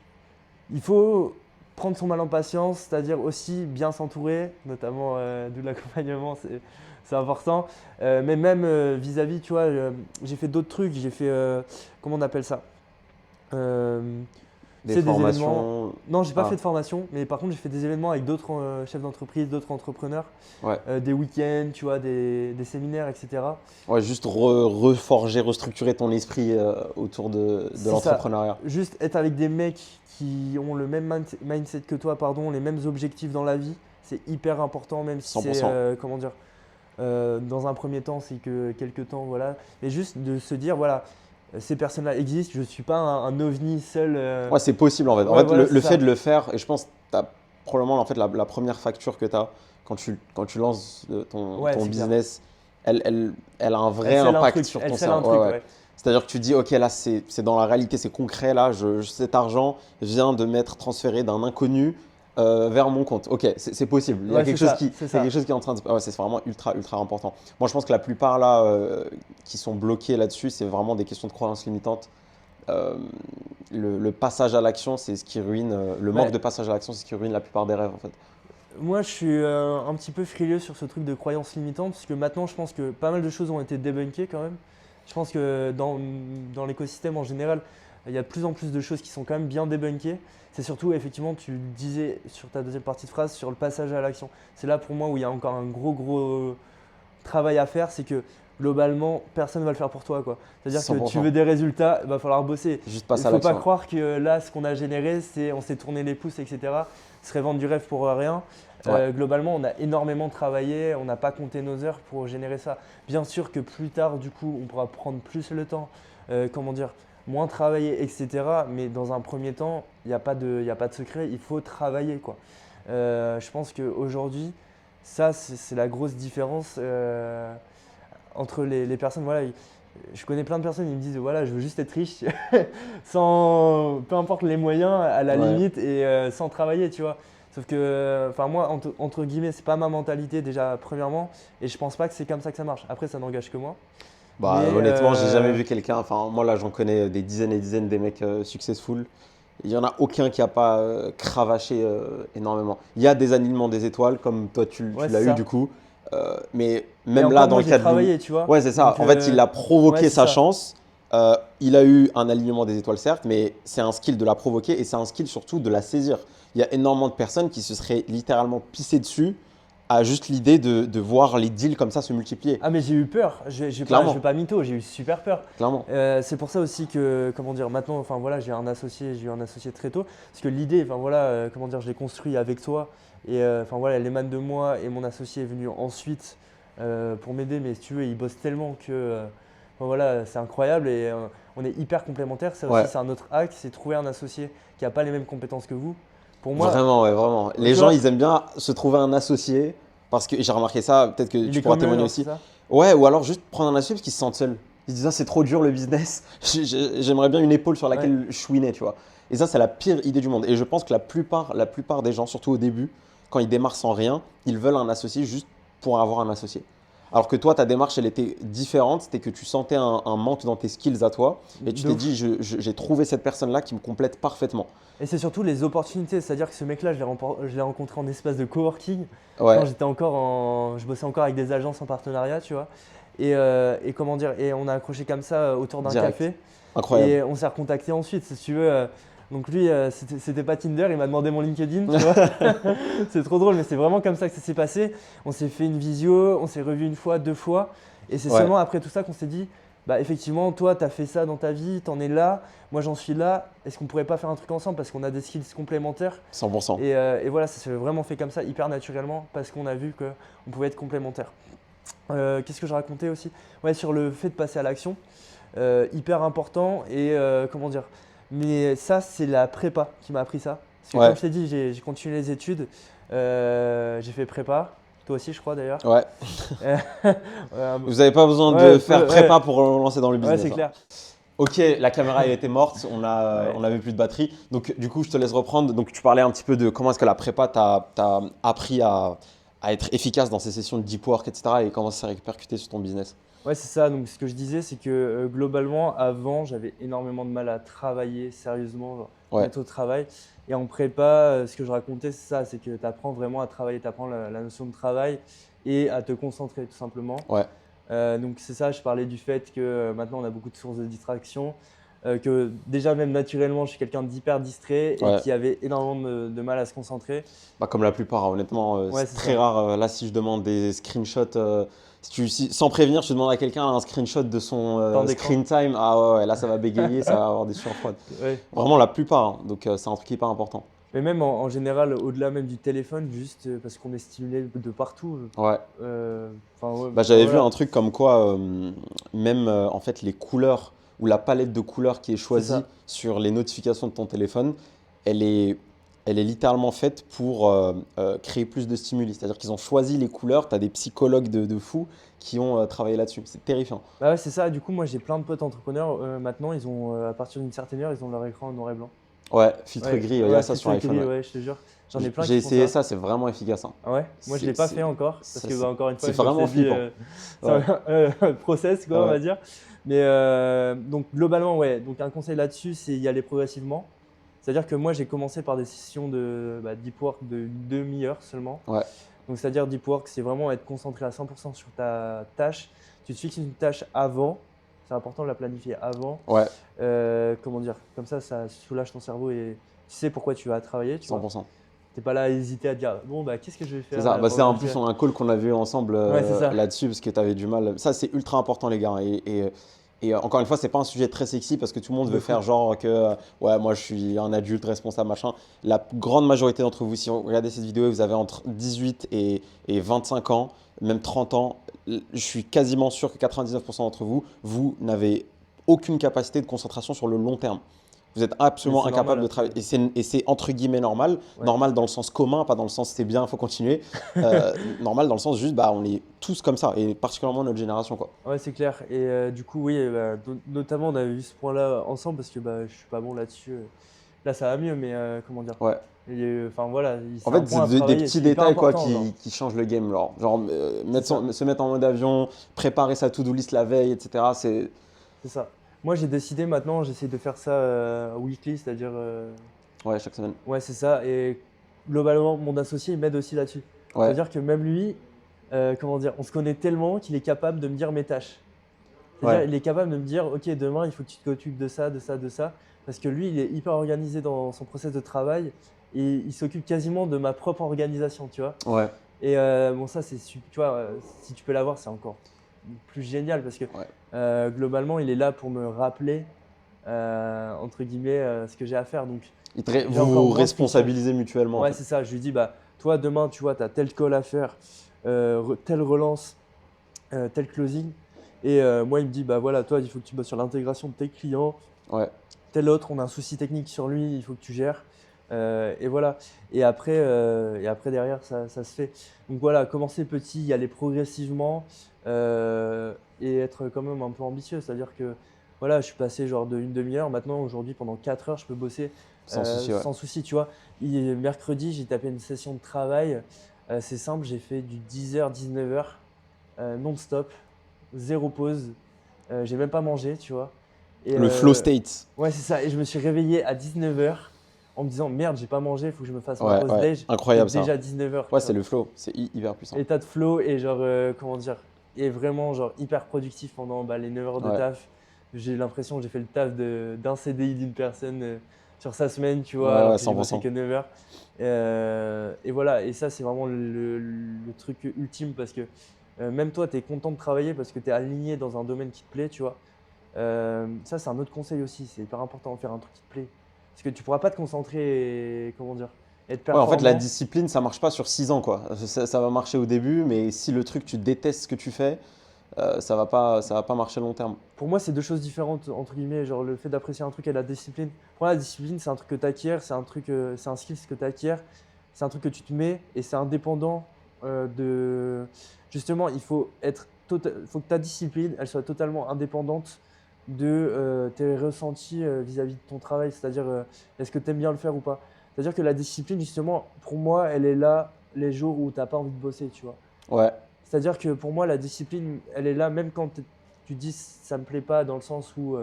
il faut prendre son mal en patience, c'est-à-dire aussi bien s'entourer, notamment de l'accompagnement, c'est important. Mais même vis-à-vis, tu vois, j'ai fait d'autres trucs, j'ai fait, comment on appelle ça Des formations. événements. Non, j'ai pas fait de formation, mais par contre, j'ai fait des événements avec d'autres chefs d'entreprise, d'autres entrepreneurs, Ouais. des week-ends, tu vois, des séminaires, etc. Ouais, juste reforger, restructurer ton esprit autour de l'entrepreneuriat. Juste être avec des mecs qui ont le même mindset que toi, pardon, les mêmes objectifs dans la vie, c'est hyper important, même si 100%. c'est, comment dire, dans un premier temps, c'est que quelques temps, voilà. Mais juste de se dire, voilà, ces personnes-là existent, je ne suis pas un ovni seul. Ouais, c'est possible en fait. En Ouais, fait, voilà, le c'est fait ça. de le faire, et je pense que tu as probablement en fait, la première facture que tu as quand tu lances ton Ouais, c'est business, elle a un vrai Elle scelle un impact truc, sur elle ton scelle un cerveau. truc, Ouais, ouais. ouais. C'est-à-dire que tu dis, ok, là c'est dans la réalité, c'est concret, là, cet argent vient de m'être transféré d'un inconnu vers mon compte. Ok, c'est possible. Il y a Ouais, quelque c'est chose ça, qui, c'est il y a ça. quelque chose qui est en train de. Ouais, c'est vraiment ultra, ultra important. Moi, je pense que la plupart là qui sont bloqués là-dessus, c'est vraiment des questions de croyances limitantes. Euh, le passage à l'action, c'est ce qui ruine, le manque Ouais. de passage à l'action, c'est ce qui ruine la plupart des rêves en fait. Moi, je suis un petit peu frileux sur ce truc de croyances limitantes, parce que maintenant, je pense que pas mal de choses ont été débunkées quand même. Je pense que dans l'écosystème en général, il y a de plus en plus de choses qui sont quand même bien débunkées. C'est surtout, effectivement, tu le disais sur ta deuxième partie de phrase, sur le passage à l'action. C'est là pour moi où il y a encore un gros travail à faire, c'est que globalement, personne ne va le faire pour toi, quoi. C'est-à-dire que tu 100%. veux des résultats, il va falloir bosser. Juste Il ne passer à faut pas l'action. croire que là, ce qu'on a généré, c'est on s'est tourné les pouces, etc. Ce serait vendre du rêve pour rien. Ouais. Globalement, on a énormément travaillé, on n'a pas compté nos heures pour générer ça. Bien sûr que plus tard, du coup, on pourra prendre plus le temps, comment dire, moins travailler, etc. Mais dans un premier temps, il n'y a pas de secret, il faut travailler, quoi. Je pense qu'aujourd'hui, ça, c'est la grosse différence entre les personnes. Voilà, je connais plein de personnes, ils me disent voilà, je veux juste être riche, sans, peu importe les moyens, à la Ouais. limite, et sans travailler, tu vois. Sauf que, enfin moi, entre guillemets, c'est pas ma mentalité déjà, premièrement, et je pense pas que c'est comme ça que ça marche. Après, ça n'engage que moi. Bah, Mais honnêtement, j'ai jamais vu quelqu'un. Enfin, moi là, j'en connais des dizaines et des dizaines des mecs successful. Il y en a aucun qui a pas cravaché énormément. Il y a des alignements des étoiles, comme toi tu ouais, l'as c'est eu ça. du coup. Mais Et même là, encore, dans moi, le j'ai cadre travaillé, tu vois. Ouais, c'est ça. Donc, En fait, il a provoqué ouais, c'est sa ça. chance. Il a eu un alignement des étoiles, certes, mais c'est un skill de la provoquer et c'est un skill surtout de la saisir. Il y a énormément de personnes qui se seraient littéralement pissées dessus à juste l'idée de voir les deals comme ça se multiplier. Ah mais j'ai eu peur, je vais Clairement. pas mytho, j'ai eu super peur. Clairement. C'est pour ça aussi que, comment dire, maintenant, enfin voilà, j'ai eu un associé très tôt. Parce que l'idée, enfin voilà, comment dire, je l'ai construit avec toi. Et enfin voilà, elle émane de moi et mon associé est venu ensuite pour m'aider. Mais si tu veux, il bosse tellement que, enfin voilà, c'est incroyable et on est hyper complémentaires. Ça Ouais. aussi, c'est un autre axe, c'est trouver un associé qui n'a pas les mêmes compétences que vous. Pour moi, Vraiment, ouais, vraiment. Les tu gens, vois, ils aiment bien se trouver un associé parce que j'ai remarqué ça, peut-être que il tu est pourras comme eux, témoigner hein, c'est aussi. ça? Ouais, ou alors juste prendre un associé parce qu'ils se sentent seuls. Ils se disent, ah, c'est trop dur le business, j'aimerais bien une épaule sur laquelle je chouinais, tu vois. Et ça, c'est la pire idée du monde. Et je pense que la plupart des gens, surtout au début, quand ils démarrent sans rien, ils veulent un associé juste pour avoir un associé. Alors que toi, ta démarche, elle était différente, c'était que tu sentais un manque dans tes skills à toi et tu De t'es ouf. dit, j'ai trouvé cette personne-là qui me complète parfaitement. Et c'est surtout les opportunités, c'est-à-dire que ce mec-là, je l'ai rencontré en espace de coworking, Ouais, quand je bossais encore avec des agences en partenariat, tu vois. Et comment dire, et on a accroché comme ça autour d'un direct. café, Incroyable. et on s'est recontacté ensuite, si tu veux. Donc lui, c'était pas Tinder, il m'a demandé mon LinkedIn, tu vois. C'est trop drôle, mais c'est vraiment comme ça que ça s'est passé. On s'est fait une visio, on s'est revu une fois, deux fois, et c'est Ouais. seulement après tout ça qu'on s'est dit, bah effectivement, toi, tu as fait ça dans ta vie, tu en es là, moi j'en suis là, est-ce qu'on pourrait pas faire un truc ensemble parce qu'on a des skills complémentaires? 100%. Et voilà, ça s'est vraiment fait comme ça, hyper naturellement, parce qu'on a vu qu'on pouvait être complémentaires. Qu'est-ce que je racontais aussi? Ouais, sur le fait de passer à l'action, hyper important, et comment dire, mais ça, c'est la prépa qui m'a appris ça. Parce que Ouais. comme je t'ai dit, j'ai continué les études, j'ai fait prépa, toi aussi je crois d'ailleurs. Ouais. Euh, Vous n'avez pas besoin Ouais, de faire prépa pour lancer dans le ouais, business. c'est hein. clair. Ok, la caméra était morte, on n'avait plus de batterie. Donc du coup, je te laisse reprendre. Donc tu parlais un petit peu de comment est-ce que la prépa t'a appris à être efficace dans ces sessions de deep work, etc. et comment ça s'est répercuté sur ton business. Ouais, c'est ça. Donc, ce que je disais, c'est que globalement, avant, j'avais énormément de mal à travailler sérieusement, genre, Ouais, mettre au travail. Et en prépa, ce que je racontais, c'est ça, c'est que tu apprends vraiment à travailler, tu apprends la notion de travail et à te concentrer tout simplement. ouais, Donc, c'est ça, je parlais du fait que maintenant, on a beaucoup de sources de distraction, que déjà, même naturellement, je suis quelqu'un d'hyper distrait et ouais. qui avait énormément de mal à se concentrer. Bah, comme la plupart, hein, honnêtement, Ouais, c'est c'est très ça. rare. Là, si je demande des screenshots, sans prévenir, tu demandes à quelqu'un un screenshot de son Temps d'écran. screen time. Ah ouais, ouais, là, ça va bégayer, ça va avoir des sueurs froides. Ouais. Vraiment la plupart, hein. Donc c'est un truc hyper important. Mais même en général, au-delà même du téléphone, juste parce qu'on est stimulé de partout. Ouais. Ouais, Bah, j'avais vu voilà, un truc comme quoi, même en fait, les couleurs ou la palette de couleurs qui est c'est choisie ça. sur les notifications de ton téléphone, elle est, elle est littéralement faite pour créer plus de stimuli. C'est-à-dire qu'ils ont choisi les couleurs. Tu as des psychologues de fous qui ont travaillé là-dessus. C'est terrifiant. Bah ouais, c'est ça. Du coup, moi, j'ai plein de potes entrepreneurs. Maintenant, ils ont, à partir d'une certaine heure, ils ont leur écran en noir et blanc. Ouais, filtre Ouais, gris, il y a ouais, ça sur filtre iPhone. gris, Ouais. ouais, je te jure. J'en ai plein J'ai qui font essayé ça. ça, c'est vraiment efficace, hein. Ah ouais? Moi, je l'ai pas fait encore parce que, bah, encore une fois, C'est comme je vraiment t'ai dit, flippant. c'est Ouais, un process, quoi, on ouais, va dire. Mais donc, globalement, ouais. Donc, un conseil là-dessus, c'est y aller progressivement. C'est-à-dire que moi, j'ai commencé par des sessions de deep work de 1/2 heure seulement. ouais, Donc, c'est-à-dire deep work, c'est vraiment être concentré à 100% sur ta tâche. Tu te fixes une tâche avant. C'est important de la planifier avant. ouais, Comment dire? Comme ça soulage ton cerveau et tu sais pourquoi tu vas travailler, tu vois. 100%. T'es pas là à hésiter à te dire, bon, bah, qu'est-ce que je vais C'est faire ça. là Bah, c'est en pendant plus un call qu'on a vu ensemble Ouais, c'est ça. là-dessus parce que tu avais du mal. Ça, c'est ultra important, les gars. Et encore une fois, c'est pas un sujet très sexy parce que tout le monde De veut fou. faire genre que ouais, moi je suis un adulte responsable, machin. La grande majorité d'entre vous, si vous regardez cette vidéo et vous avez entre 18 et 25 ans, même 30 ans, je suis quasiment sûr que 99% d'entre vous, vous n'avez aucune capacité de concentration sur le long terme. Vous êtes Mais absolument c'est normal incapable de après. travailler. Et c'est entre guillemets normal. Ouais. Normal dans le sens commun, pas dans le sens c'est bien, il faut continuer. Normal dans le sens juste, bah, on est tous comme ça. Et particulièrement notre génération, quoi. Ouais, c'est clair. Et du coup, oui, bah, notamment, on avait vu ce point-là ensemble parce que bah, je suis pas bon là-dessus. Là, ça va mieux, mais comment dire? Ouais. Enfin, voilà, En c'est un fait, point c'est à des travailler. petits C'est hyper détails quoi, important, genre. qui changent le game. Genre C'est ça. se mettre en mode avion, préparer sa to-do list la veille, etc. C'est C'est ça. Moi, j'ai décidé maintenant, j'essaie de faire ça weekly, c'est-à-dire. ouais, chaque semaine. Ouais, c'est ça. Et globalement, mon associé, il m'aide aussi là-dessus. Ouais, C'est-à-dire que même lui, comment dire, on se connaît tellement qu'il est capable de me dire mes tâches. C'est-à-dire, ouais, il est capable de me dire, OK, demain, il faut que tu t'occupes de ça, de ça, de ça. Parce que lui, il est hyper organisé dans son process de travail et il s'occupe quasiment de ma propre organisation, tu vois. ouais, Et bon, ça, tu vois, si tu peux l'avoir, c'est encore plus génial parce que ouais. globalement, il est là pour me rappeler, entre guillemets, ce que j'ai à faire. Donc, j'ai Vous encore vous moins de friction. responsabilisez mutuellement en Ouais, fait. c'est ça. Je lui dis, bah, toi, demain, tu vois, tu as tel call à faire, telle relance, tel closing. Et moi, il me dit, bah voilà, toi, il faut que tu bosses sur l'intégration de tes clients. Ouais, Tel autre, on a un souci technique sur lui, il faut que tu gères. Et voilà. Et après derrière, ça se fait. Donc voilà, commencer petit, y aller progressivement et être quand même un peu ambitieux. C'est-à-dire que voilà, je suis passé genre de 1/2 heure. Maintenant, aujourd'hui, pendant 4 heures, je peux bosser sans souci, ouais. sans souci. Tu vois, mercredi, j'ai tapé une session de travail. C'est simple, j'ai fait du 10 h, 19 h non-stop, zéro pause. J'ai même pas mangé, tu vois. Et Le flow state. ouais, c'est ça. Et je me suis réveillé à 19 h en me disant merde, j'ai pas mangé, il faut que je me fasse ma Ouais, pause ouais, déj. Et incroyable ça. déjà 19 h, Ouais, tu c'est vois. le flow, c'est hyper puissant. État de flow et genre, comment dire, et vraiment genre hyper productif pendant bah, les 9 heures de Ouais, taf. J'ai l'impression que j'ai fait le taf d'un CDI d'une personne sur sa semaine, tu vois, ouais, alors ouais, que j'ai bossé 100%. que 9 heures. Et voilà, et ça, c'est vraiment le truc ultime parce que même toi, tu es content de travailler parce que tu es aligné dans un domaine qui te plaît, tu vois. Ça, c'est un autre conseil aussi. C'est hyper important de faire un truc qui te plaît. Parce que tu pourras pas te concentrer et, comment dire, être Ouais, en fait, la performant. discipline, ça marche pas sur 6 ans, quoi. Ça va marcher au début, mais si le truc, tu détestes ce que tu fais, ça va pas marcher long terme. Pour moi, c'est deux choses différentes, entre guillemets. Genre, le fait d'apprécier un truc et la discipline. Pour moi, la discipline, c'est un truc que tu acquiers, c'est un skill que tu acquiers, c'est un truc que tu te mets et c'est indépendant de. Justement, il faut que ta discipline, elle soit totalement indépendante de tes ressentis vis-à-vis de ton travail, c'est-à-dire est-ce que tu aimes bien le faire ou pas. C'est-à-dire que la discipline, justement, pour moi, elle est là les jours où tu n'as pas envie de bosser, tu vois. Ouais. C'est-à-dire que pour moi, la discipline, elle est là même quand tu dis ça me plaît pas, dans le sens où,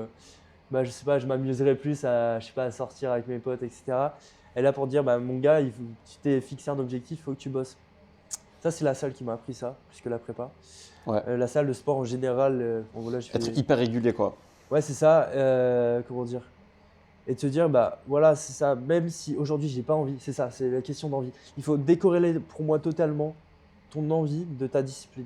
bah, je sais pas, je m'amuserais plus à, je sais pas, à sortir avec mes potes, etc. Elle est là pour dire, bah, mon gars, tu t'es fixé un objectif, il faut que tu bosses. Ça, c'est la salle qui m'a appris ça, plus que la prépa. Ouais. La salle, le sport en général, bon, voilà, Être hyper régulier, quoi. Ouais, c'est ça, comment dire. Et te dire, bah voilà, c'est ça, même si aujourd'hui j'ai pas envie, c'est ça, c'est la question d'envie. Il faut décorréler pour moi totalement ton envie de ta discipline.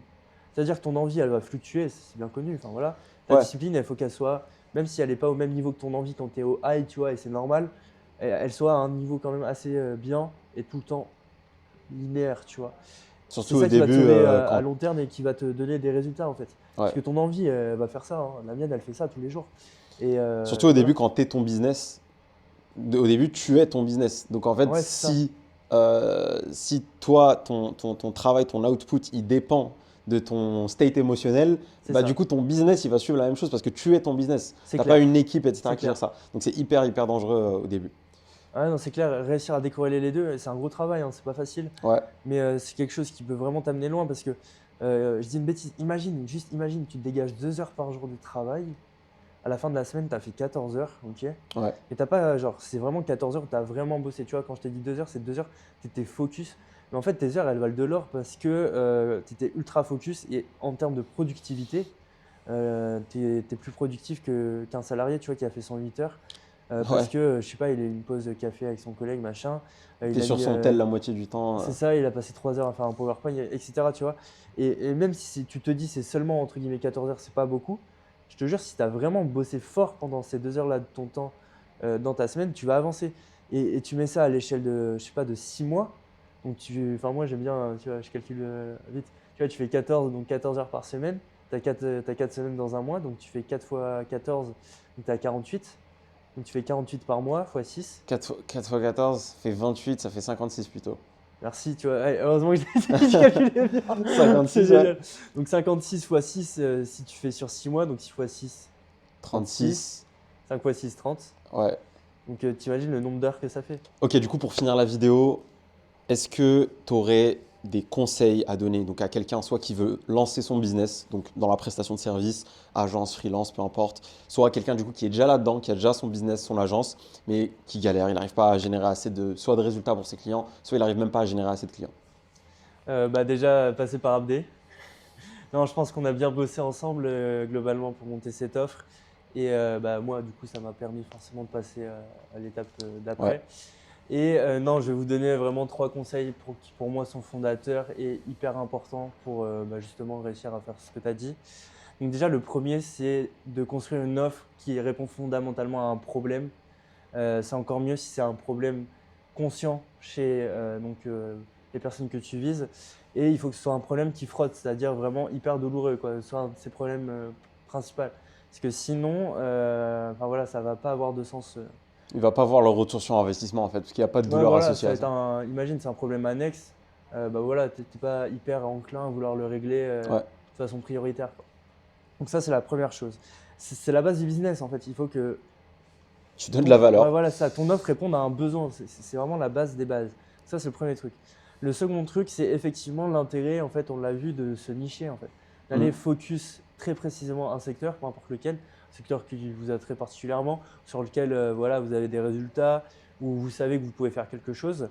C'est-à-dire que ton envie, elle va fluctuer, c'est bien connu, enfin voilà. Ta Ouais. discipline, il faut qu'elle soit, même si elle n'est pas au même niveau que ton envie quand tu es au high, tu vois, et c'est normal, elle soit à un niveau quand même assez bien et tout le temps linéaire, tu vois. C'est Surtout au ça qui va te début, sauver à quand. long terme et qui va te donner des résultats en fait. Ouais. Parce que ton envie, elle va faire ça, hein. La mienne, elle fait ça tous les jours. Et Surtout au voilà. début, quand tu es ton business, au début, tu es ton business. Donc en fait, Ouais, c'est ça. si toi, ton travail, ton output, il dépend de ton state émotionnel, C'est bah ça. du coup, ton business, il va suivre la même chose parce que tu es ton business. C'est Tu n'as pas clair. une équipe, etc., C'est qui gère clair. ça. Donc c'est hyper, hyper dangereux au début. Ah non, c'est clair, réussir à décorréler les deux, c'est un gros travail, hein, c'est pas facile. Ouais, Mais c'est quelque chose qui peut vraiment t'amener loin parce que je dis une bêtise, imagine, juste imagine, tu te dégages 2 heures par jour de travail. À la fin de la semaine, tu as fait 14 heures, ok? ouais. Et t'as pas, genre, c'est vraiment 14 heures où tu as vraiment bossé. Tu vois, quand je t'ai dit 2 heures, c'est 2 heures, tu étais focus. Mais en fait, tes heures, elles valent de l'or parce que tu étais ultra focus et en termes de productivité, tu es plus productif qu'un salarié, tu vois, qui a fait 108 heures. Parce Ouais. que, je sais pas, il a eu une pause café avec son collègue, machin. Tu Il es a sur mis, son tel la moitié du temps. c'est ça, il a passé 3 heures à faire un PowerPoint, etc. Tu vois. Et même si tu te dis c'est seulement entre guillemets 14 heures, c'est pas beaucoup, je te jure, si tu as vraiment bossé fort pendant ces 2 heures-là de ton temps dans ta semaine, tu vas avancer. Et tu mets ça à l'échelle de, je sais pas, de 6 mois. Donc, enfin, moi j'aime bien, tu vois, je calcule vite. Tu vois, tu fais 14, donc 14 heures par semaine. Tu as 4 semaines dans un mois, donc tu fais 4 fois 14, donc tu as 48. Donc tu fais 48 par mois fois 6. 4 fois 14, ça fait 28, ça fait 56 plutôt. Merci, tu vois. Ouais, heureusement que j'ai calculé bien. C'est 56, ouais. génial. Donc 56 fois 6, si tu fais sur 6 mois, donc 6 fois 6, 36. 5 fois 6, 30. Ouais. Donc t'imagines le nombre d'heures que ça fait. Ok, du coup, pour finir la vidéo, est-ce que tu aurais des conseils à donner donc à quelqu'un, soit qui veut lancer son business, donc dans la prestation de services, agence, freelance, peu importe, soit à quelqu'un du coup qui est déjà là-dedans, qui a déjà son business, son agence, mais qui galère, il n'arrive pas à générer assez soit de résultats pour ses clients, soit il n'arrive même pas à générer assez de clients. Bah déjà, passer par Abdé. Non, je pense qu'on a bien bossé ensemble globalement pour monter cette offre. Et bah, moi, du coup, ça m'a permis forcément de passer à l'étape d'après. Ouais. Et non, je vais vous donner vraiment 3 conseils qui pour moi sont fondateurs et hyper importants pour bah, justement réussir à faire ce que tu as dit. Donc déjà, le premier, c'est de construire une offre qui répond fondamentalement à un problème. C'est encore mieux si c'est un problème conscient chez les personnes que tu vises. Et il faut que ce soit un problème qui frotte, c'est-à-dire vraiment hyper douloureux, quoi. Que ce soit un de ces problèmes principaux. Parce que sinon, enfin, voilà, ça ne va pas avoir de sens. Il ne va pas voir le retour sur investissement en fait, parce qu'il n'y a pas de Ouais, douleur voilà, associée ça va à être ça. imagine, c'est un problème annexe. Bah voilà, tu n'es pas hyper enclin à vouloir le régler Ouais, de façon prioritaire, quoi. Donc ça, c'est la première chose. C'est la base du business, en fait. Il faut que tu donnes de la ouais, valeur. voilà, ça, ton offre réponde à un besoin. C'est vraiment la base des bases. Ça, c'est le premier truc. Le second truc, c'est effectivement l'intérêt, en fait, on l'a vu, de se nicher, en fait. D'aller Mm. focus très précisément un secteur, peu importe lequel, secteur qui vous a très particulièrement, sur lequel voilà, vous avez des résultats, où vous savez que vous pouvez faire quelque chose.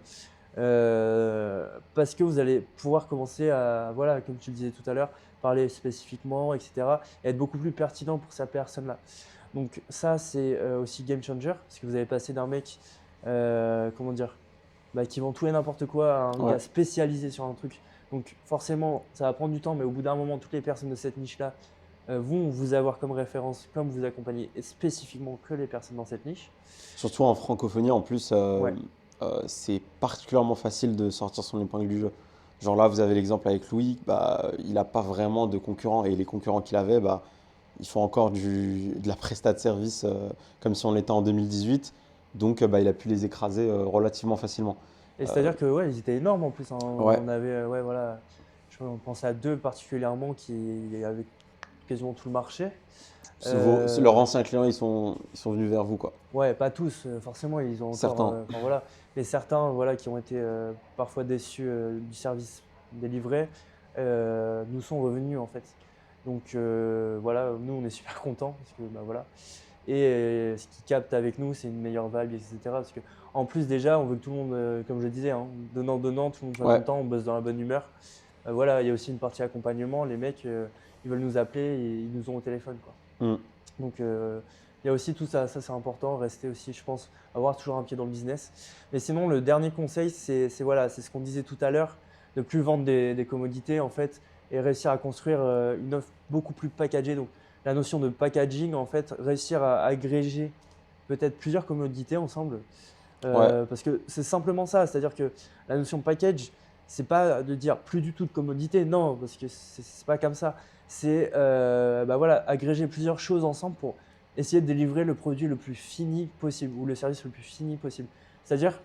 Parce que vous allez pouvoir commencer à, voilà, comme tu le disais tout à l'heure, parler spécifiquement, etc. Et être beaucoup plus pertinent pour cette personne-là. Donc ça, c'est aussi game changer, parce que vous avez passé d'un mec, comment dire, bah, qui vend tout et n'importe quoi à un Ouais. gars spécialisé sur un truc. Donc forcément, ça va prendre du temps, mais au bout d'un moment, toutes les personnes de cette niche-là vont vous avoir comme référence, comme vous accompagnez spécifiquement que les personnes dans cette niche. Surtout en francophonie, en plus, Ouais, c'est particulièrement facile de sortir son épingle du jeu. Genre là, vous avez l'exemple avec Louis, bah, il n'a pas vraiment de concurrents et les concurrents qu'il avait, bah, ils font encore de la prestat de service comme si on l'était en 2018. Donc bah, il a pu les écraser relativement facilement. et c'est-à-dire que ouais, ils étaient énormes en plus, hein. Ouais, On avait, ouais, voilà, on pensait à deux particulièrement qui avaient quasiment tout le marché. Leurs anciens clients, ils sont venus vers vous, quoi. Ouais, pas tous, forcément, ils ont encore, Certains. voilà. Mais certains, voilà, qui ont été parfois déçus du service délivré, nous sont revenus en fait. Donc voilà, nous on est super contents parce que bah, voilà. Et ce qu'ils captent avec nous, c'est une meilleure vibe, etc. Parce que en plus déjà, on veut que tout le monde, comme je disais, hein, donnant, tout le monde soit Ouais. content, on bosse dans la bonne humeur. Voilà, il y a aussi une partie accompagnement. Les mecs, ils veulent nous appeler et ils nous ont au téléphone, quoi. Mm. Donc il y a aussi tout ça, ça c'est important, rester aussi, je pense, avoir toujours un pied dans le business. Mais sinon, le dernier conseil, c'est voilà, c'est ce qu'on disait tout à l'heure, de plus vendre des commodités en fait et réussir à construire une offre beaucoup plus packagée. Donc la notion de packaging, en fait, réussir à agréger peut-être plusieurs commodités ensemble. Ouais. Parce que c'est simplement ça, c'est-à-dire que la notion de package, c'est pas de dire plus du tout de commodité, non, parce que c'est pas comme ça. C'est bah voilà, agréger plusieurs choses ensemble pour essayer de délivrer le produit le plus fini possible ou le service le plus fini possible. C'est-à-dire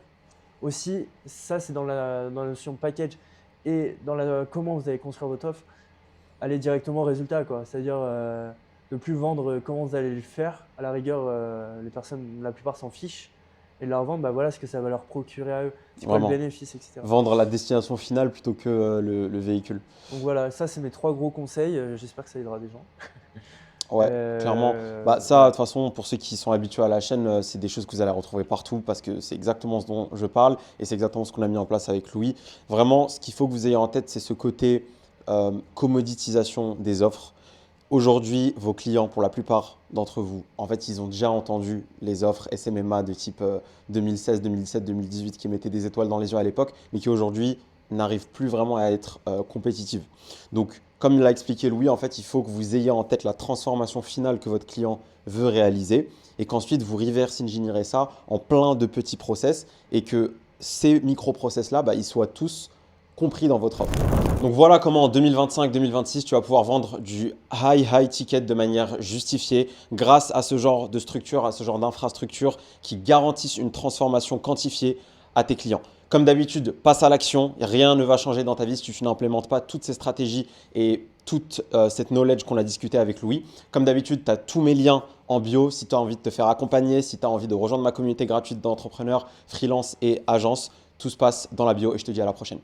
aussi, ça c'est dans la notion de package et dans comment vous allez construire votre offre, aller directement au résultat, quoi. C'est-à-dire ne plus vendre comment vous allez le faire. À la rigueur, les personnes, la plupart s'en fichent et leur vendre, bah voilà ce que ça va leur procurer à eux. C'est quoi le Vraiment. bénéfice, etc. Vendre la destination finale plutôt que le véhicule. Donc voilà, ça c'est mes 3 gros conseils. J'espère que ça aidera des gens. Ouais, clairement. Bah, ça, de toute façon, pour ceux qui sont habitués à la chaîne, c'est des choses que vous allez retrouver partout parce que c'est exactement ce dont je parle et c'est exactement ce qu'on a mis en place avec Louis. Vraiment, ce qu'il faut que vous ayez en tête, c'est ce côté commoditisation des offres. Aujourd'hui, vos clients, pour la plupart d'entre vous, en fait, ils ont déjà entendu les offres SMMA de type 2016, 2017, 2018 qui mettaient des étoiles dans les yeux à l'époque, mais qui aujourd'hui n'arrivent plus vraiment à être compétitives. Donc, comme l'a expliqué Louis, en fait, il faut que vous ayez en tête la transformation finale que votre client veut réaliser et qu'ensuite vous reverse engineerez ça en plein de petits process et que ces micro-process-là, bah, ils soient tous compris dans votre offre. Donc voilà comment en 2025-2026, tu vas pouvoir vendre du high ticket de manière justifiée grâce à ce genre de structure, à ce genre d'infrastructure qui garantissent une transformation quantifiée à tes clients. Comme d'habitude, passe à l'action. Rien ne va changer dans ta vie si tu n'implémentes pas toutes ces stratégies et toute cette knowledge qu'on a discuté avec Louis. Comme d'habitude, tu as tous mes liens en bio si tu as envie de te faire accompagner, si tu as envie de rejoindre ma communauté gratuite d'entrepreneurs, freelance et agences. Tout se passe dans la bio et je te dis à la prochaine.